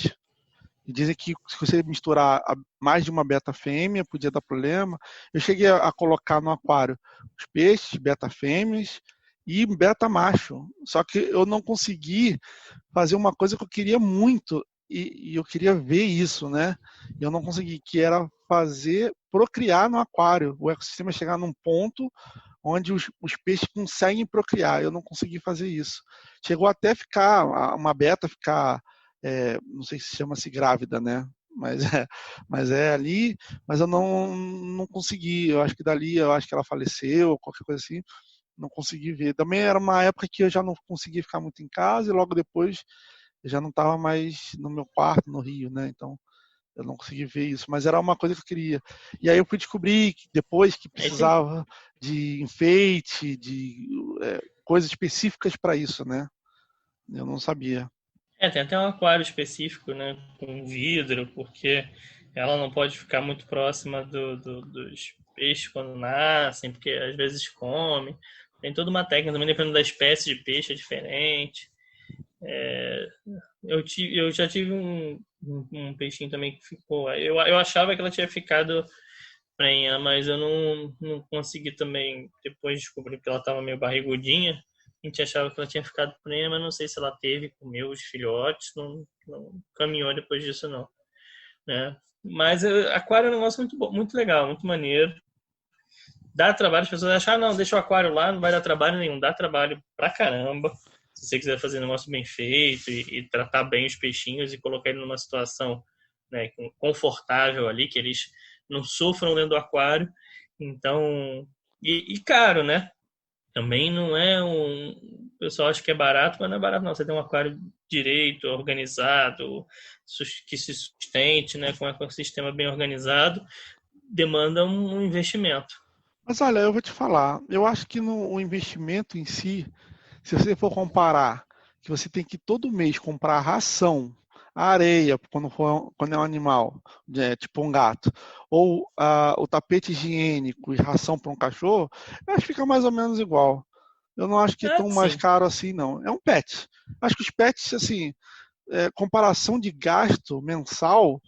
E dizem que se você misturar mais de uma beta fêmea, podia dar problema. Eu cheguei a colocar no aquário os peixes, beta fêmeas e beta macho. Só que eu não consegui fazer uma coisa que eu queria muito e eu queria ver isso, né? E eu não consegui, que era procriar no aquário. O ecossistema chegar num ponto onde os peixes conseguem procriar. Eu não consegui fazer isso. Chegou até ficar, uma beta ficar, não sei se chama-se grávida, né? Mas é ali, mas eu não consegui. Eu acho que dali, eu acho que ela faleceu, qualquer coisa assim. Não consegui ver. Também era uma época que eu já não conseguia ficar muito em casa e logo depois eu já não estava mais no meu quarto, no Rio, né? Então, eu não consegui ver isso, mas era uma coisa que eu queria. E aí eu fui descobrir que depois que Aí tem, precisava de enfeite, de coisas específicas para isso, né? Eu não sabia. tem até um aquário específico, né, com vidro, porque ela não pode ficar muito próxima dos peixes quando nascem, porque às vezes come. Tem toda uma técnica também, dependendo da espécie de peixe, é diferente. Eu já tive um peixinho também que ficou. Eu achava que ela tinha ficado prenha, mas eu não consegui também. Depois descobri que ela estava meio barrigudinha. A gente achava que ela tinha ficado prenha, mas não sei se ela teve, comeu os filhotes, não caminhou depois disso, não. Né? Mas aquário é um negócio muito bom, muito legal, muito maneiro. Dá trabalho, as pessoas acham, não, deixa o aquário lá, não vai dar trabalho nenhum. Dá trabalho pra caramba. Se você quiser fazer um negócio bem feito e tratar bem os peixinhos e colocar ele numa situação, né, confortável ali, que eles não sofram dentro do aquário. Então, e caro, né? Também não é um. O pessoal acha que é barato, mas não é barato, não. Você tem um aquário direito, organizado, que se sustente, né, com um ecossistema bem organizado, demanda um investimento. Mas olha, eu vou te falar, eu acho que no o investimento em si, se você for comparar, que você tem que todo mês comprar ração, areia, quando é um animal, tipo um gato, ou o tapete higiênico e ração para um cachorro, eu acho que fica mais ou menos igual. Eu não acho que é É, tão mais sim. caro assim, não. É um pet. Acho que os pets, assim, comparação de gasto mensal,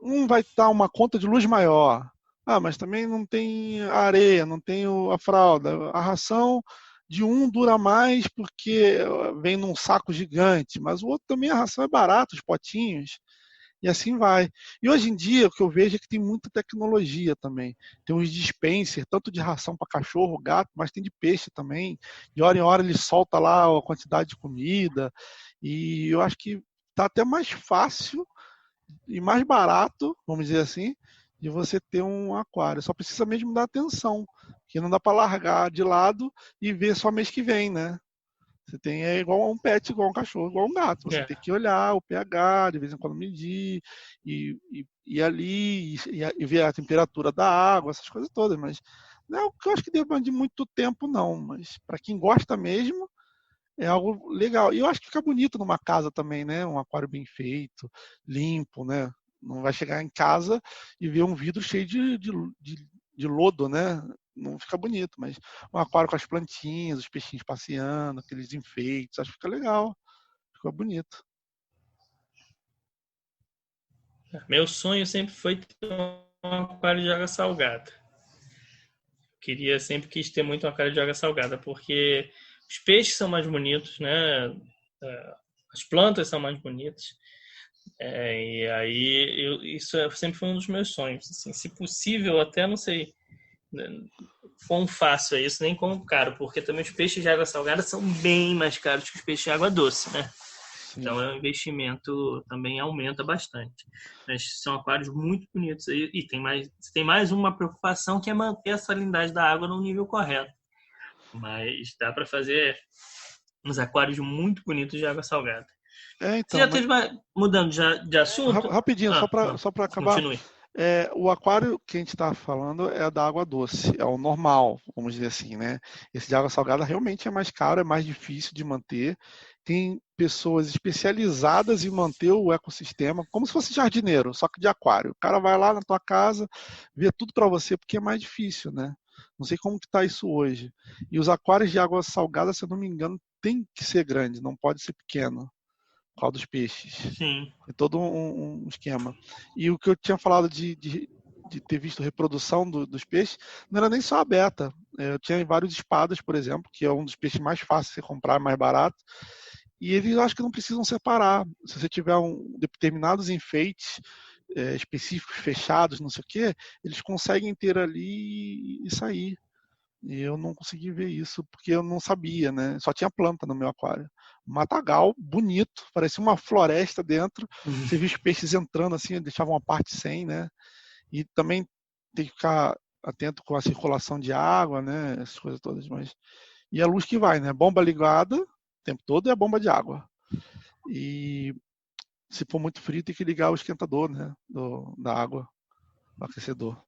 um vai estar uma conta de luz maior. Ah, mas também não tem a areia, não tem a fralda. A ração de um dura mais porque vem num saco gigante, mas o outro também a ração é barata, os potinhos, e assim vai. E hoje em dia o que eu vejo é que tem muita tecnologia também. Tem uns dispenser, tanto de ração para cachorro, gato, mas tem de peixe também. De hora em hora ele solta lá a quantidade de comida. E eu acho que está até mais fácil e mais barato, vamos dizer assim, de você ter um aquário. Só precisa mesmo dar atenção, que não dá para largar de lado e ver só mês que vem, né? Você tem igual a um pet, igual a um cachorro, igual a um gato. Você É. tem que olhar o pH, de vez em quando medir, e ali, e ver a temperatura da água, essas coisas todas. Mas não é o que eu acho que demanda de muito tempo, não. Mas para quem gosta mesmo, é algo legal. E eu acho que fica bonito numa casa também, né? Um aquário bem feito, limpo, né? Não vai chegar em casa e ver um vidro cheio de lodo, né? Não fica bonito, mas um aquário com as plantinhas, os peixinhos passeando, aqueles enfeites, acho que fica legal, fica bonito. Meu sonho sempre foi ter um aquário de água salgada. Queria, sempre quis ter muito um aquário de água salgada, porque os peixes são mais bonitos, né? As plantas são mais bonitas. E aí, sempre foi um dos meus sonhos. Assim, se possível, até não sei, né, quão fácil é isso, nem quão caro, porque também os peixes de água salgada são bem mais caros que os peixes de água doce, né? Então, Sim. o investimento também aumenta bastante. Mas são aquários muito bonitos. E tem mais uma preocupação, que é manter a salinidade da água no nível correto. Mas dá para fazer uns aquários muito bonitos de água salgada. Você Então, já mas teve mudando de assunto? rapidinho, Ah, não. só para acabar, Continue. o aquário que a gente está falando é da água doce, é o normal, vamos dizer assim, né? Esse de água salgada realmente é mais caro, é mais difícil de manter. Tem pessoas especializadas em manter o ecossistema, como se fosse jardineiro, só que de aquário. O cara vai lá na tua casa, vê tudo para você, porque é mais difícil, né? Não sei como que está isso hoje. E os aquários de água salgada, se eu não me engano, tem que ser grande, não pode ser pequeno, por causa dos peixes. Sim. É todo um esquema. E o que eu tinha falado de ter visto reprodução dos peixes, não era nem só a beta. Eu tinha vários espadas, por exemplo, que é um dos peixes mais fáceis de você comprar, mais barato. E eles acho que não precisam separar. Se você tiver determinados enfeites específicos, fechados, não sei o quê, eles conseguem ter ali e sair. E eu não consegui ver isso porque eu não sabia, né? Só tinha planta no meu aquário. Um matagal bonito, parecia uma floresta dentro. Você viu os peixes entrando assim, deixavam uma parte sem, né? E também tem que ficar atento com a circulação de água, né? Essas coisas todas. Mas... E a luz que vai, né? Bomba ligada o tempo todo e a bomba de água. E se for muito frio, tem que ligar o esquentador, né? Da água, o aquecedor.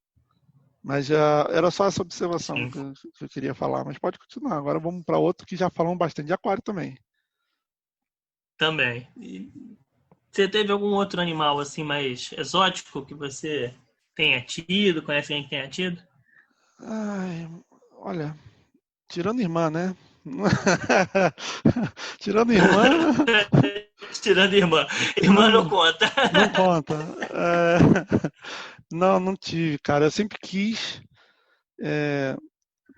Mas era só essa observação Sim, que eu queria falar. Mas pode continuar. Agora vamos para outro que já falamos bastante de aquário também. também. E você teve algum outro animal assim mais exótico que você tenha tido, conhece alguém que tenha tido? Ai, olha, tirando irmã, né? Tirando irmã, Tirando irmã. Irmã não não, conta. não conta. Não tive, cara. Eu sempre quis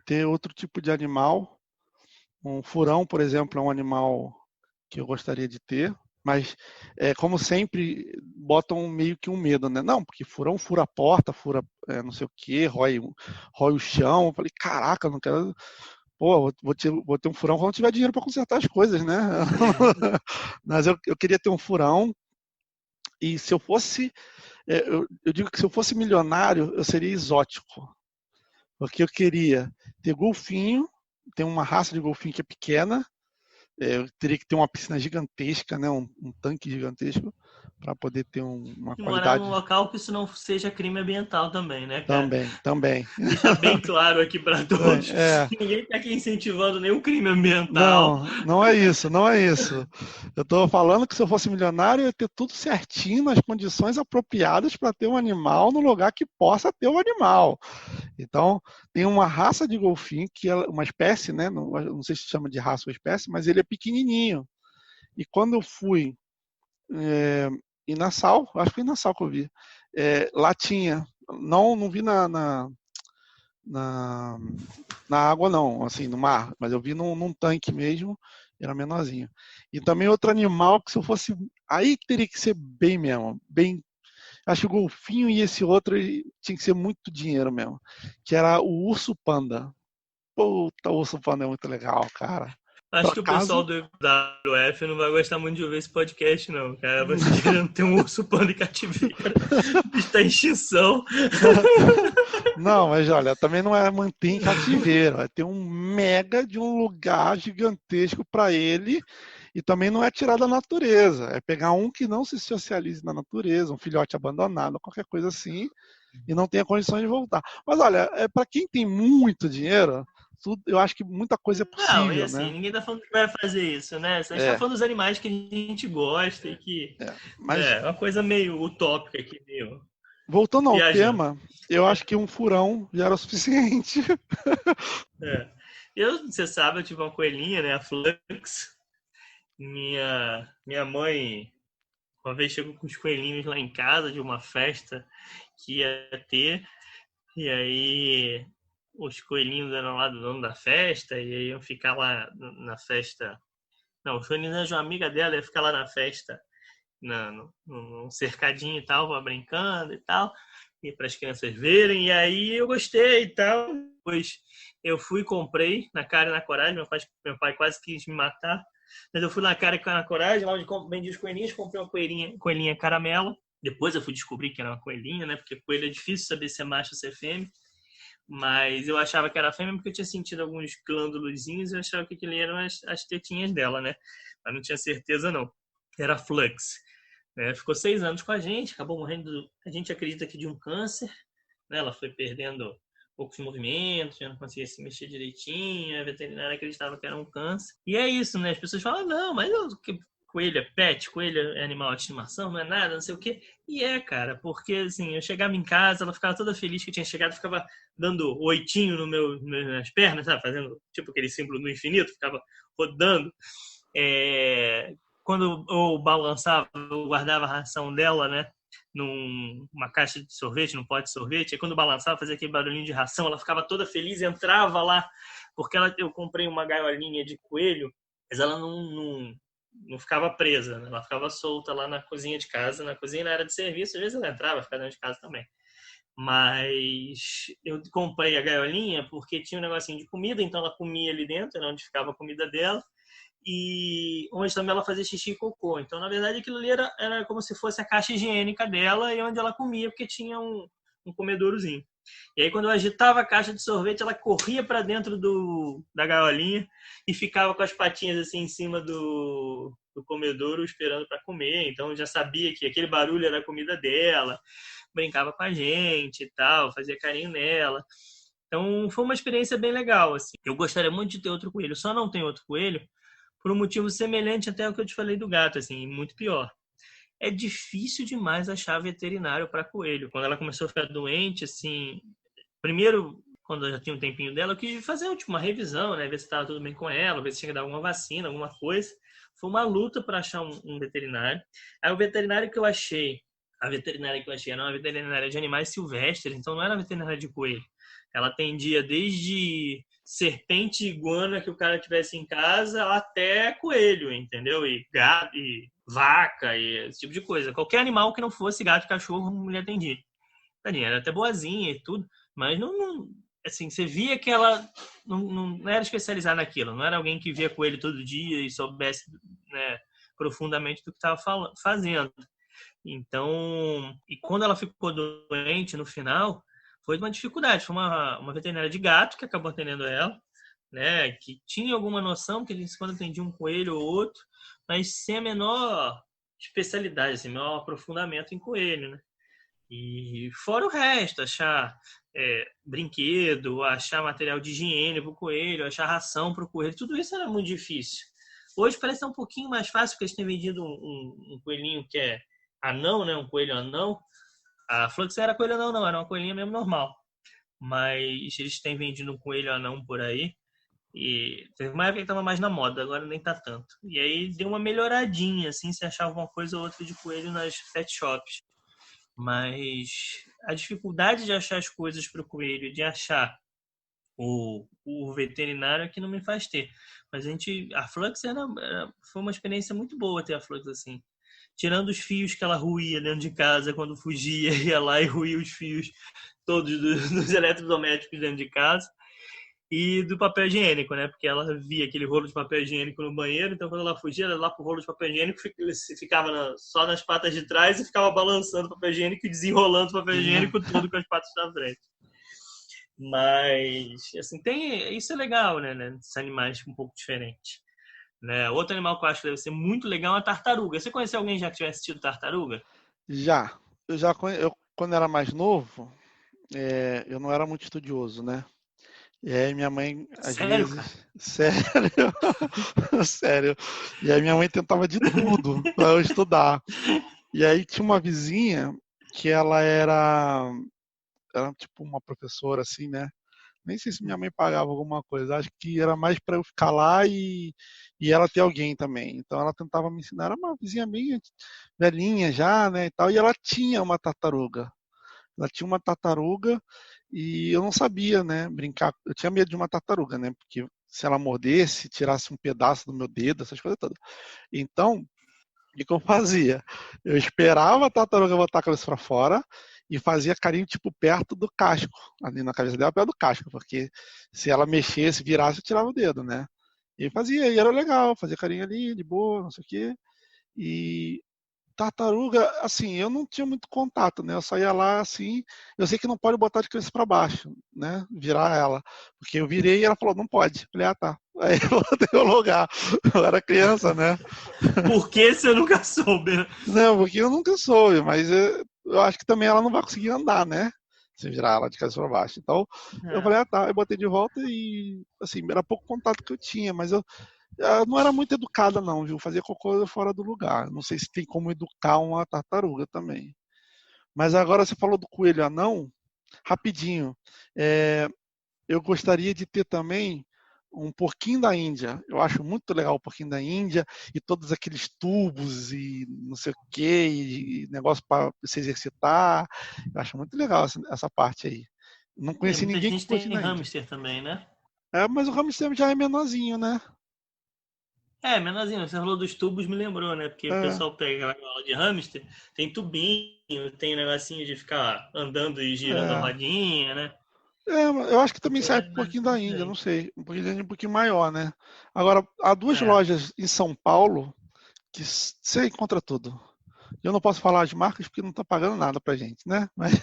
ter outro tipo de animal. Um furão, por exemplo, é um animal que eu gostaria de ter. Mas, como sempre, botam meio que um medo, né? Não, porque furão fura a porta, fura não sei o quê, rói o chão. Eu falei, caraca, eu não quero. Pô, vou ter um furão quando tiver dinheiro para consertar as coisas, né? Sim. Mas eu queria ter um furão. E se eu fosse. Eu digo que se eu fosse milionário, eu seria exótico. Porque eu queria ter golfinho, tem uma raça de golfinho que é pequena. Eu teria que ter uma piscina gigantesca, né? Um tanque gigantesco para poder ter uma E morar num qualidade. local que isso não seja crime ambiental também, né, cara? Também, também. Deixar bem claro aqui para todos É, que ninguém está aqui incentivando nenhum crime ambiental. não, não é isso, não é isso. Eu estou falando que se eu fosse milionário, eu ia ter tudo certinho, nas condições apropriadas para ter um animal no lugar que possa ter o animal. Então, tem uma raça de golfinho, que é uma espécie, né? Não sei se chama de raça ou espécie, mas ele é pequenininho. E quando eu fui em Nassau, acho que foi em Nassau que eu vi, lá tinha, não vi na, na água não, assim, no mar, mas eu vi num tanque mesmo, era menorzinho. E também outro animal que se eu fosse, aí teria que ser bem mesmo, bem, acho que o golfinho e esse outro tinha que ser muito dinheiro mesmo, que era o urso panda. Puta, o urso panda é muito legal, cara. Por Acho que o pessoal acaso, do WF não vai gostar muito de ouvir esse podcast, não, cara. Você querendo ter um urso panda em cativeiro. O bicho tá em extinção. não, mas olha, também não é manter em cativeiro, é ter um mega de um lugar gigantesco para ele e também não é tirar da natureza, é pegar um que não se socialize na natureza, um filhote abandonado, qualquer coisa assim, e não tenha condições de voltar. Mas olha, para quem tem muito dinheiro, eu acho que muita coisa é Não, e possível, assim, né? ninguém tá falando que vai fazer isso, né? A gente tá É, falando dos animais que a gente gosta e que mas é uma coisa meio utópica aqui, meio voltando ao viajando. tema, eu acho que um furão já era o suficiente. É. Você sabe, eu tive uma coelhinha, né? A Flux. Minha mãe uma vez chegou com os coelhinhos lá em casa de uma festa que ia ter. E aí os coelhinhos eram lá do dono da festa e aí iam ficar lá na festa. Não, os coelhinhos eram de uma amiga dela, ia ficar lá na festa, num cercadinho e tal, brincando e tal, e para as crianças verem. E aí eu gostei e tal. Depois eu fui e comprei na cara e na coragem. Meu pai quase quis me matar. Mas eu fui na cara e na coragem, lá onde vendi os coelhinhos, comprei uma coelhinha caramelo. Depois eu fui descobrir que era uma coelhinha, né? Porque coelho é difícil saber se é macho ou se é fêmea. Mas eu achava que era fêmea porque eu tinha sentido alguns glândulozinhos e eu achava que aquilo eram as tetinhas dela, né? Mas não tinha certeza, não. Era Flux. Ficou 6 anos com a gente, acabou morrendo, a gente acredita que de um câncer. Né? Ela foi perdendo poucos movimentos, já não conseguia se mexer direitinho, a veterinária acreditava que era um câncer. E é isso, né? As pessoas falam, não, mas coelho é pet, coelho é animal de estimação, não é nada, não sei o quê. E cara, porque assim, eu chegava em casa, ela ficava toda feliz que eu tinha chegado, ficava dando oitinho nas pernas, sabe? Fazendo tipo aquele símbolo do infinito, ficava rodando. Quando eu balançava, eu guardava a ração dela, né? Numa caixa de sorvete, num pote de sorvete. Aí quando balançava, fazia aquele barulhinho de ração, ela ficava toda feliz e entrava lá, porque eu comprei uma gaiolinha de coelho, mas ela não ficava presa, né? Ela ficava solta lá na cozinha de casa, na cozinha na área de serviço, às vezes ela entrava, ficava dentro de casa também. Mas eu comprei a gaiolinha porque tinha um negocinho de comida, então ela comia ali dentro, era onde ficava a comida dela, e onde também ela fazia xixi e cocô. Então, na verdade, aquilo ali era como se fosse a caixa higiênica dela e onde ela comia, porque tinha um comedourozinho. E aí, quando eu agitava a caixa de sorvete, ela corria para dentro da gaiolinha e ficava com as patinhas assim em cima do comedouro esperando para comer, então já sabia que aquele barulho era a comida dela, brincava com a gente e tal, fazia carinho nela. Então foi uma experiência bem legal, assim. Eu gostaria muito de ter outro coelho, só não tenho outro coelho por um motivo semelhante até ao que eu te falei do gato, assim, muito pior. É difícil demais achar veterinário para coelho. Quando ela começou a ficar doente, assim, primeiro, quando eu já tinha um tempinho dela, eu quis fazer tipo, uma revisão, né? Ver se estava tudo bem com ela, ver se tinha que dar alguma vacina, alguma coisa. Foi uma luta para achar um veterinário. Aí o veterinário que eu achei, a veterinária que eu achei era uma veterinária de animais silvestres, então não era veterinária de coelho. Ela atendia desde serpente e iguana que o cara tivesse em casa até coelho, entendeu? E gato, e vaca, e esse tipo de coisa. Qualquer animal que não fosse gato e cachorro, a mulher atendia. Tadinha, era até boazinha e tudo, mas não assim, você via que ela não era especializada naquilo, não era alguém que via coelho todo dia e soubesse, né, profundamente do que estava fazendo. Então, e quando ela ficou doente no final, foi uma dificuldade. Foi uma veterinária de gato que acabou atendendo ela, né? Que tinha alguma noção, que eles quando atendia um coelho ou outro, mas sem a menor especialidade, assim, menor aprofundamento em coelho, né? E fora o resto, achar brinquedo, achar material de higiene para o coelho, achar ração para o coelho, tudo isso era muito difícil. Hoje parece ser um pouquinho mais fácil, porque eles têm vendido um coelhinho que é anão, né? Um coelho anão. A Flux era coelho anão, não, era uma coelhinha mesmo normal. Mas eles têm vendido um coelho anão por aí. E teve uma época que estava mais na moda, agora nem tá tanto. E aí deu uma melhoradinha, assim, se achava uma coisa ou outra de coelho nas pet shops. Mas a dificuldade de achar as coisas para o coelho, de achar o veterinário é que não me faz ter. Mas a Flux foi uma experiência muito boa ter a Flux assim. Tirando os fios que ela ruía dentro de casa quando fugia, ia lá e ruía os fios todos dos eletrodomésticos dentro de casa. E do papel higiênico, né? Porque ela via aquele rolo de papel higiênico no banheiro, então quando ela fugia, ela ia lá pro rolo de papel higiênico, ficava só nas patas de trás e ficava balançando o papel higiênico e desenrolando o papel higiênico todo com as patas da frente. Mas, assim, isso é legal, né? Esses animais um pouco diferentes. Né? Outro animal que eu acho que deve ser muito legal é a tartaruga. Você conheceu alguém já que tivesse assistido tartaruga? Já. Quando era mais novo, eu não era muito estudioso, né? E aí minha mãe, às Sério, vezes, cara? sério, sério. E aí minha mãe tentava de tudo para eu estudar. E aí tinha uma vizinha que ela era tipo uma professora assim, né? Nem sei se minha mãe pagava alguma coisa. Acho que era mais para eu ficar lá e ela ter alguém também. Então ela tentava me ensinar. Era uma vizinha bem velhinha já, né? E tal. E ela tinha uma tartaruga. Ela tinha uma tartaruga e eu não sabia, né? Brincar. Eu tinha medo de uma tartaruga, né? Porque se ela mordesse, tirasse um pedaço do meu dedo, essas coisas todas. Então, o que eu fazia? Eu esperava a tartaruga botar a cabeça para fora e fazia carinho tipo perto do casco, ali na cabeça dela, perto do casco, porque se ela mexesse, virasse, eu tirava o dedo, né? E fazia, e era legal, fazia carinho ali, de boa, não sei o quê. E tartaruga, assim, eu não tinha muito contato, né? Eu só ia lá, assim, eu sei que não pode botar de cabeça para baixo, né? Virar ela. Porque eu virei e ela falou, não pode. Eu falei, ah, tá. Aí eu voltei ao lugar. Eu era criança, né? Por que você nunca soube? Não, porque eu nunca soube, mas eu acho que também ela não vai conseguir andar, né? Se virar ela de cabeça para baixo. Então, eu falei, ah, tá. Eu botei de volta e, assim, era pouco contato que eu tinha, mas eu não era muito educada, não, viu? Fazia coisa fora do lugar. Não sei se tem como educar uma tartaruga também. Mas agora você falou do coelho anão, rapidinho. Eu gostaria de ter também um porquinho da Índia. Eu acho muito legal o porquinho da Índia e todos aqueles tubos e não sei o que, e negócio para se exercitar. Eu acho muito legal essa parte aí. Não conheci Muita ninguém com gente porquinho tem da Índia. hamster também, né? Mas o hamster já é menorzinho, né? Menorzinho, você falou dos tubos, me lembrou, né? Porque o É, pessoal pega aquela gaiola de hamster, tem tubinho, tem um negocinho de ficar andando e girando a é. rodinha, né? Eu acho que também Então sai é um mais pouquinho da Índia, não diferente. sei. Um pouquinho da Índia, um pouquinho maior, né? Agora, há duas É. lojas em São Paulo que você encontra tudo. Eu não posso falar de marcas porque não está pagando nada pra gente, né? Mas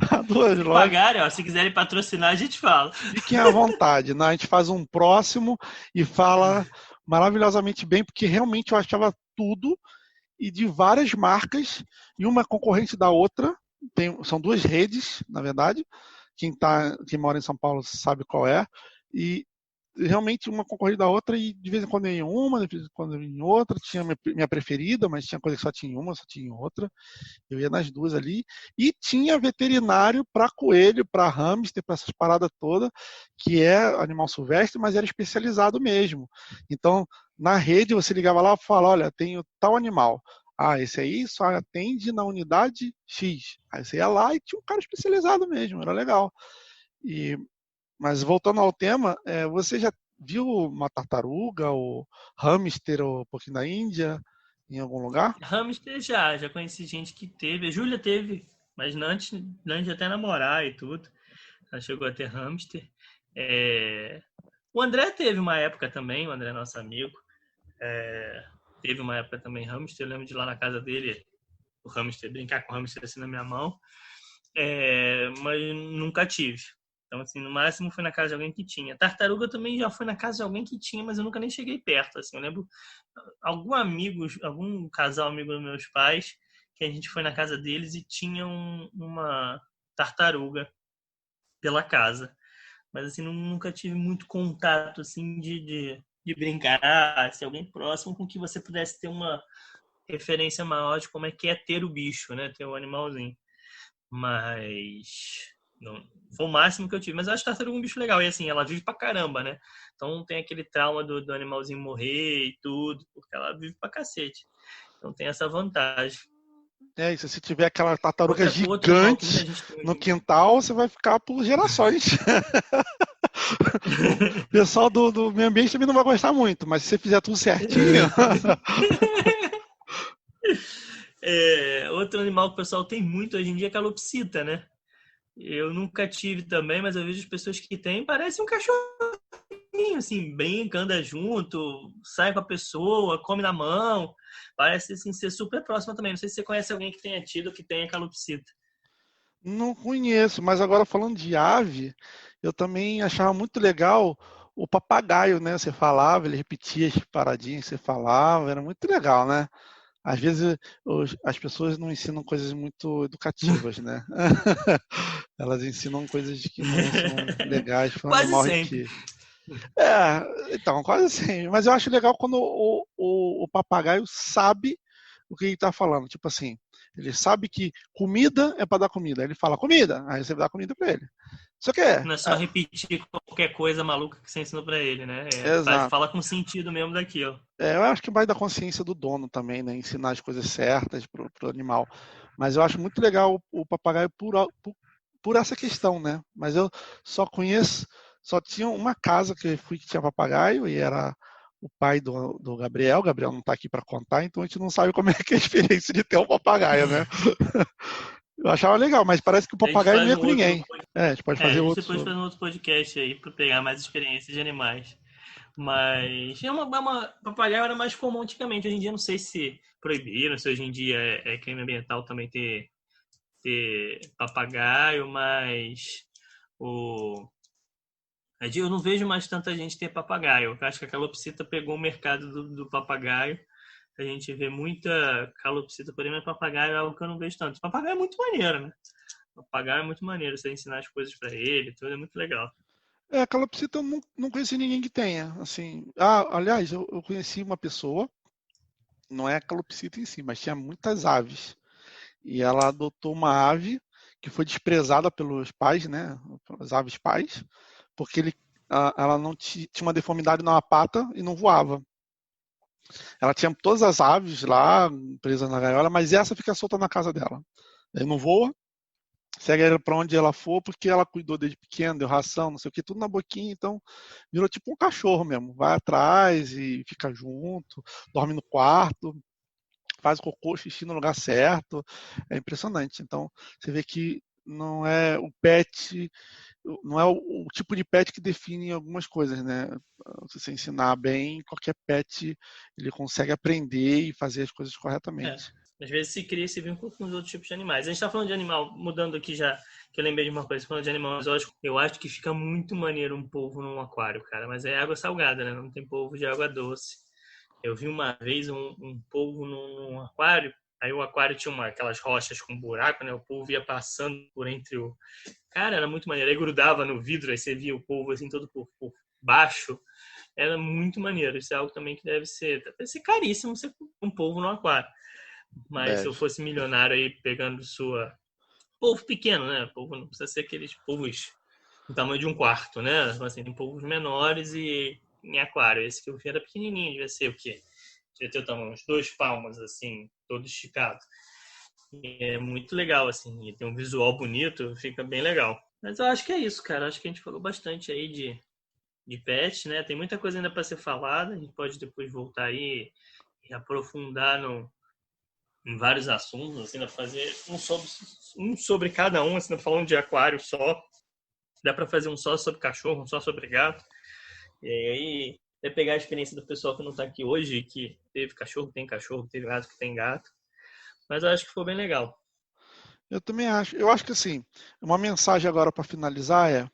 há duas Se lojas. pagarem, ó, se quiserem patrocinar, a gente fala. Fiquem à vontade, né? A gente faz um próximo e fala maravilhosamente bem, porque realmente eu achava tudo e de várias marcas, e uma concorrente da outra. São duas redes, na verdade. Quem mora em São Paulo sabe qual é. E realmente uma concorrente da outra, e de vez em quando eu ia em uma, de vez em quando eu ia em outra. Tinha minha preferida, mas tinha coisa que só tinha em uma, só tinha em outra. Eu ia nas duas ali. E tinha veterinário para coelho, para hamster, para essas paradas todas, que é animal silvestre, mas era especializado mesmo. Então, na rede, você ligava lá e falava: olha, tenho tal animal. Ah, esse aí só atende na unidade X. Aí você ia lá e tinha um cara especializado mesmo, era legal. E, mas voltando ao tema, você já viu uma tartaruga, ou hamster, ou pouquinho da Índia, em algum lugar? Hamster já conheci gente que teve. A Júlia teve, mas antes de até namorar e tudo. Ela chegou a ter hamster. É, O André teve uma época também, o André é nosso amigo. Teve uma época também hamster. Eu lembro de ir lá na casa dele, o hamster, brincar com o hamster assim na minha mão. Mas nunca tive. Então, assim, no máximo foi na casa de alguém que tinha. Tartaruga eu também já fui na casa de alguém que tinha, mas eu nunca nem cheguei perto. Assim, eu lembro algum casal amigo dos meus pais, que a gente foi na casa deles e tinha uma tartaruga pela casa. Mas assim, nunca tive muito contato assim de brincar, se alguém próximo com que você pudesse ter uma referência maior de como é que é ter o bicho, né? Ter o animalzinho. Mas não, foi o máximo que eu tive. Mas eu acho tartaruga um bicho legal. E assim, ela vive pra caramba, né? Então não tem aquele trauma do animalzinho morrer e tudo, porque ela vive pra cacete. Então tem essa vantagem. É isso, se tiver aquela tartaruga Outro animal que muita gigante gente tem no hoje em dia. quintal, você vai ficar por gerações. O pessoal do meio ambiente também não vai gostar muito, mas se você fizer tudo certinho. Outro animal que o pessoal tem muito hoje em dia é a calopsita, né? Eu nunca tive também, mas eu vejo as pessoas que têm, parece um cachorrinho, assim, brinca, anda junto, sai com a pessoa, come na mão. Parece, assim, ser super próximo também. Não sei se você conhece alguém que tenha tido, que tenha calopsita. Não conheço, mas agora falando de ave, eu também achava muito legal o papagaio, né? Você falava, ele repetia as paradinhas que você falava, era muito legal, né? Às vezes as pessoas não ensinam coisas muito educativas, né? Elas ensinam coisas que não são legais para o Quase animal sempre. repetir. Então, quase assim. Mas eu acho legal quando o papagaio sabe o que ele está falando. Tipo assim, ele sabe que comida é para dar comida. Aí ele fala comida, aí você dá comida para ele. Só que Não é só repetir qualquer coisa maluca que você ensinou pra ele, né? exato. Fala com sentido mesmo daquilo. Eu acho que vai da consciência do dono também, né? Ensinar as coisas certas pro animal. Mas eu acho muito legal o papagaio por essa questão, né? Mas eu só conheço, só tinha uma casa que eu fui que tinha papagaio e era o pai do Gabriel. O Gabriel não está aqui para contar, então a gente não sabe como é que é a experiência de ter um papagaio, né? Eu achava legal, mas parece que o A gente papagaio não faz ia um com outro. ninguém. A gente pode A fazer gente outro depois sobre. faz um outro podcast aí pra pegar mais experiências de animais. Mas papagaio era mais comum antigamente. Hoje em dia não sei se proibiram, se hoje em dia é crime ambiental também ter papagaio, mas o eu não vejo mais tanta gente ter papagaio. Eu acho que a calopsita pegou o mercado do papagaio. A gente vê muita calopsita, porém, mas papagaio é algo que eu não vejo tanto. Papagaio é muito maneiro, né? Papagaio é muito maneiro. Você ensinar as coisas para ele, tudo é muito legal. Calopsita eu não conheci ninguém que tenha. Assim, aliás, eu conheci uma pessoa, não é a calopsita em si, mas tinha muitas aves. E ela adotou uma ave que foi desprezada pelos pais, né? Pelas aves pais, porque ela não tinha uma deformidade na pata e não voava. Ela tinha todas as aves lá presas na gaiola, mas essa fica solta na casa dela. Ele não voa, segue ela para onde ela for, porque ela cuidou desde pequeno, deu ração, não sei o que, tudo na boquinha, então virou tipo um cachorro mesmo. Vai atrás e fica junto, dorme no quarto, faz o cocô, xixi no lugar certo. É impressionante. Então, você vê que não é o pet, não é o tipo de pet que define algumas coisas, né? Se você ensinar bem, qualquer pet ele consegue aprender e fazer as coisas É. corretamente. Às vezes se cria esse vínculo com os outros tipos de animais. A gente está falando de animal, mudando aqui já que eu lembrei de uma coisa, falando de animal exótico, eu acho que fica muito maneiro um polvo num aquário, cara, mas é água salgada, né? Não tem polvo de água doce. Eu vi uma vez um polvo num aquário, aí o aquário tinha aquelas rochas com buraco, né? O polvo ia passando por entre o... Cara, era muito maneiro. Aí grudava no vidro, aí você via o polvo assim todo por baixo. Era muito maneiro. Isso é algo também que deve ser caríssimo você um polvo no aquário. Mas se eu Deve. fosse milionário aí pegando sua... Polvo pequeno, né? Polvo não precisa ser aqueles polvos do tamanho de um quarto, né? Assim, tem polvos menores e em aquário. Esse que eu vi era pequenininho, devia ser o quê? Devia ter o tamanho, uns 2 palmos, assim, todo esticado. E é muito legal, assim, e tem um visual bonito, fica bem legal. Mas eu acho que é isso, cara. Acho que a gente falou bastante aí de pet, né? Tem muita coisa ainda para ser falada. A gente pode depois voltar aí e aprofundar em vários assuntos, assim, dá pra fazer um sobre cada um, assim, falando de aquário só. Dá para fazer um só sobre cachorro, um só sobre gato. E aí é pegar a experiência do pessoal que não está aqui hoje, que teve cachorro, teve gato, que tem gato. Mas eu acho que foi bem legal. Eu também acho. Eu acho que assim, uma mensagem agora para finalizar é: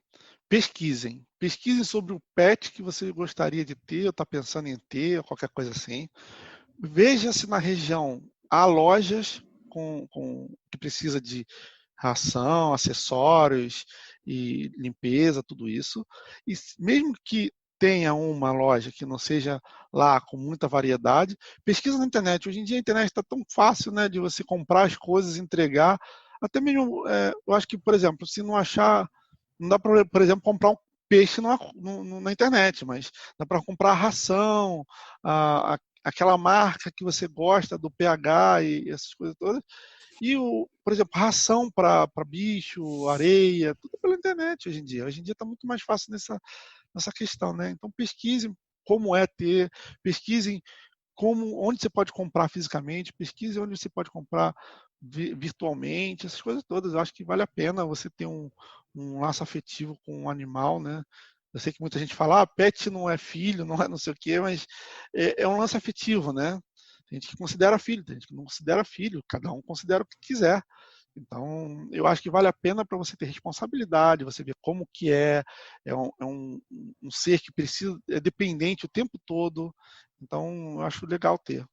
pesquisem. Pesquisem sobre o pet que você gostaria de ter, ou está pensando em ter, ou qualquer coisa assim. Veja se na região há lojas que precisa de ração, acessórios e limpeza, tudo isso. E mesmo que tenha uma loja que não seja lá com muita variedade, pesquisa na internet. Hoje em dia a internet está tão fácil, né, de você comprar as coisas, entregar. Até mesmo, eu acho que, por exemplo, se não achar, não dá para, por exemplo, comprar um peixe na internet, mas dá para comprar ração, aquela marca que você gosta do pH e essas coisas todas. E, por exemplo, ração para bicho, areia, tudo pela internet hoje em dia. Hoje em dia está muito mais fácil nessa questão, né? Então pesquisem como é ter, pesquisem onde você pode comprar fisicamente, pesquise onde você pode comprar virtualmente, essas coisas todas. Eu acho que vale a pena você ter um laço afetivo com um animal, né? Eu sei que muita gente fala, pet não é filho, não é não sei o quê, mas é um laço afetivo, né? Tem gente que considera filho, tem gente que não considera filho, cada um considera o que quiser. Então, eu acho que vale a pena para você ter responsabilidade, você ver como que um ser que precisa, é dependente o tempo todo. Então, eu acho legal ter,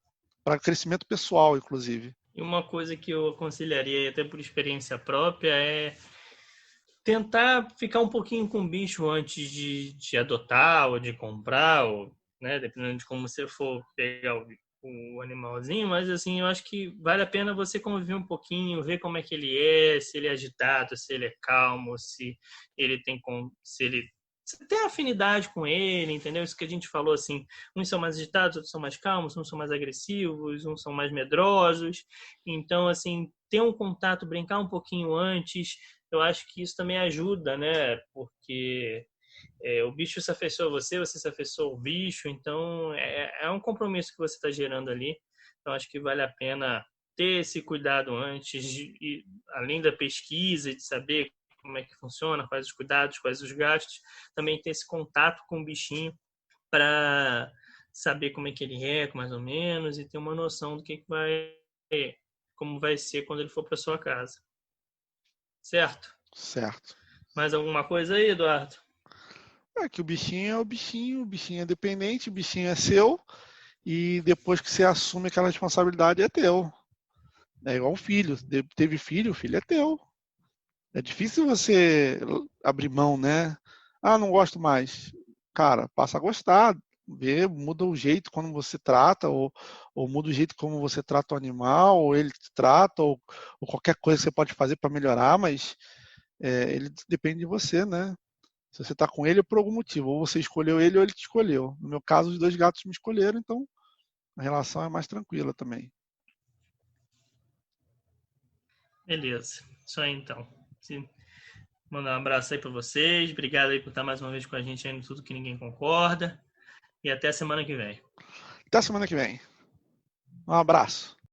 para crescimento pessoal, inclusive. E uma coisa que eu aconselharia, até por experiência própria, é tentar ficar um pouquinho com o bicho antes de adotar ou de comprar, ou, né, dependendo de como você for pegar o animalzinho, mas assim, eu acho que vale a pena você conviver um pouquinho, ver como é que ele é, se ele é agitado, se ele é calmo, se ele tem se ele você tem afinidade com ele, entendeu? Isso que a gente falou assim, uns são mais agitados, outros são mais calmos, uns são mais agressivos, uns são mais medrosos. Então, assim, ter um contato, brincar um pouquinho antes, eu acho que isso também ajuda, né? Porque o bicho se afeiçoa a você, você se afeiçoa ao bicho, então é um compromisso que você está gerando ali. Então acho que vale a pena ter esse cuidado antes, além da pesquisa, de saber como é que funciona, quais os cuidados, quais os gastos, também ter esse contato com o bichinho para saber como é que ele é, mais ou menos, e ter uma noção do que como vai ser quando ele for para sua casa. Certo? Certo. Mais alguma coisa aí, Eduardo? É que o bichinho é dependente, o bichinho é seu, e depois que você assume aquela responsabilidade, é teu. É igual um filho. Teve filho, o filho é teu. É difícil você abrir mão, né? Não gosto mais. Cara, passa a gostar. Muda o jeito como você trata, ou muda o jeito como você trata o animal, ou ele te trata, ou qualquer coisa que você pode fazer para melhorar, mas ele depende de você, né? Se você está com ele é por algum motivo, ou você escolheu ele ou ele te escolheu. No meu caso, os dois gatos me escolheram, então a relação é mais tranquila também. Beleza. Isso aí então. Mandar um abraço aí para vocês. Obrigado aí por estar mais uma vez com a gente aí no Tudo Que Ninguém Concorda. E até a semana que vem. Até semana que vem. Um abraço.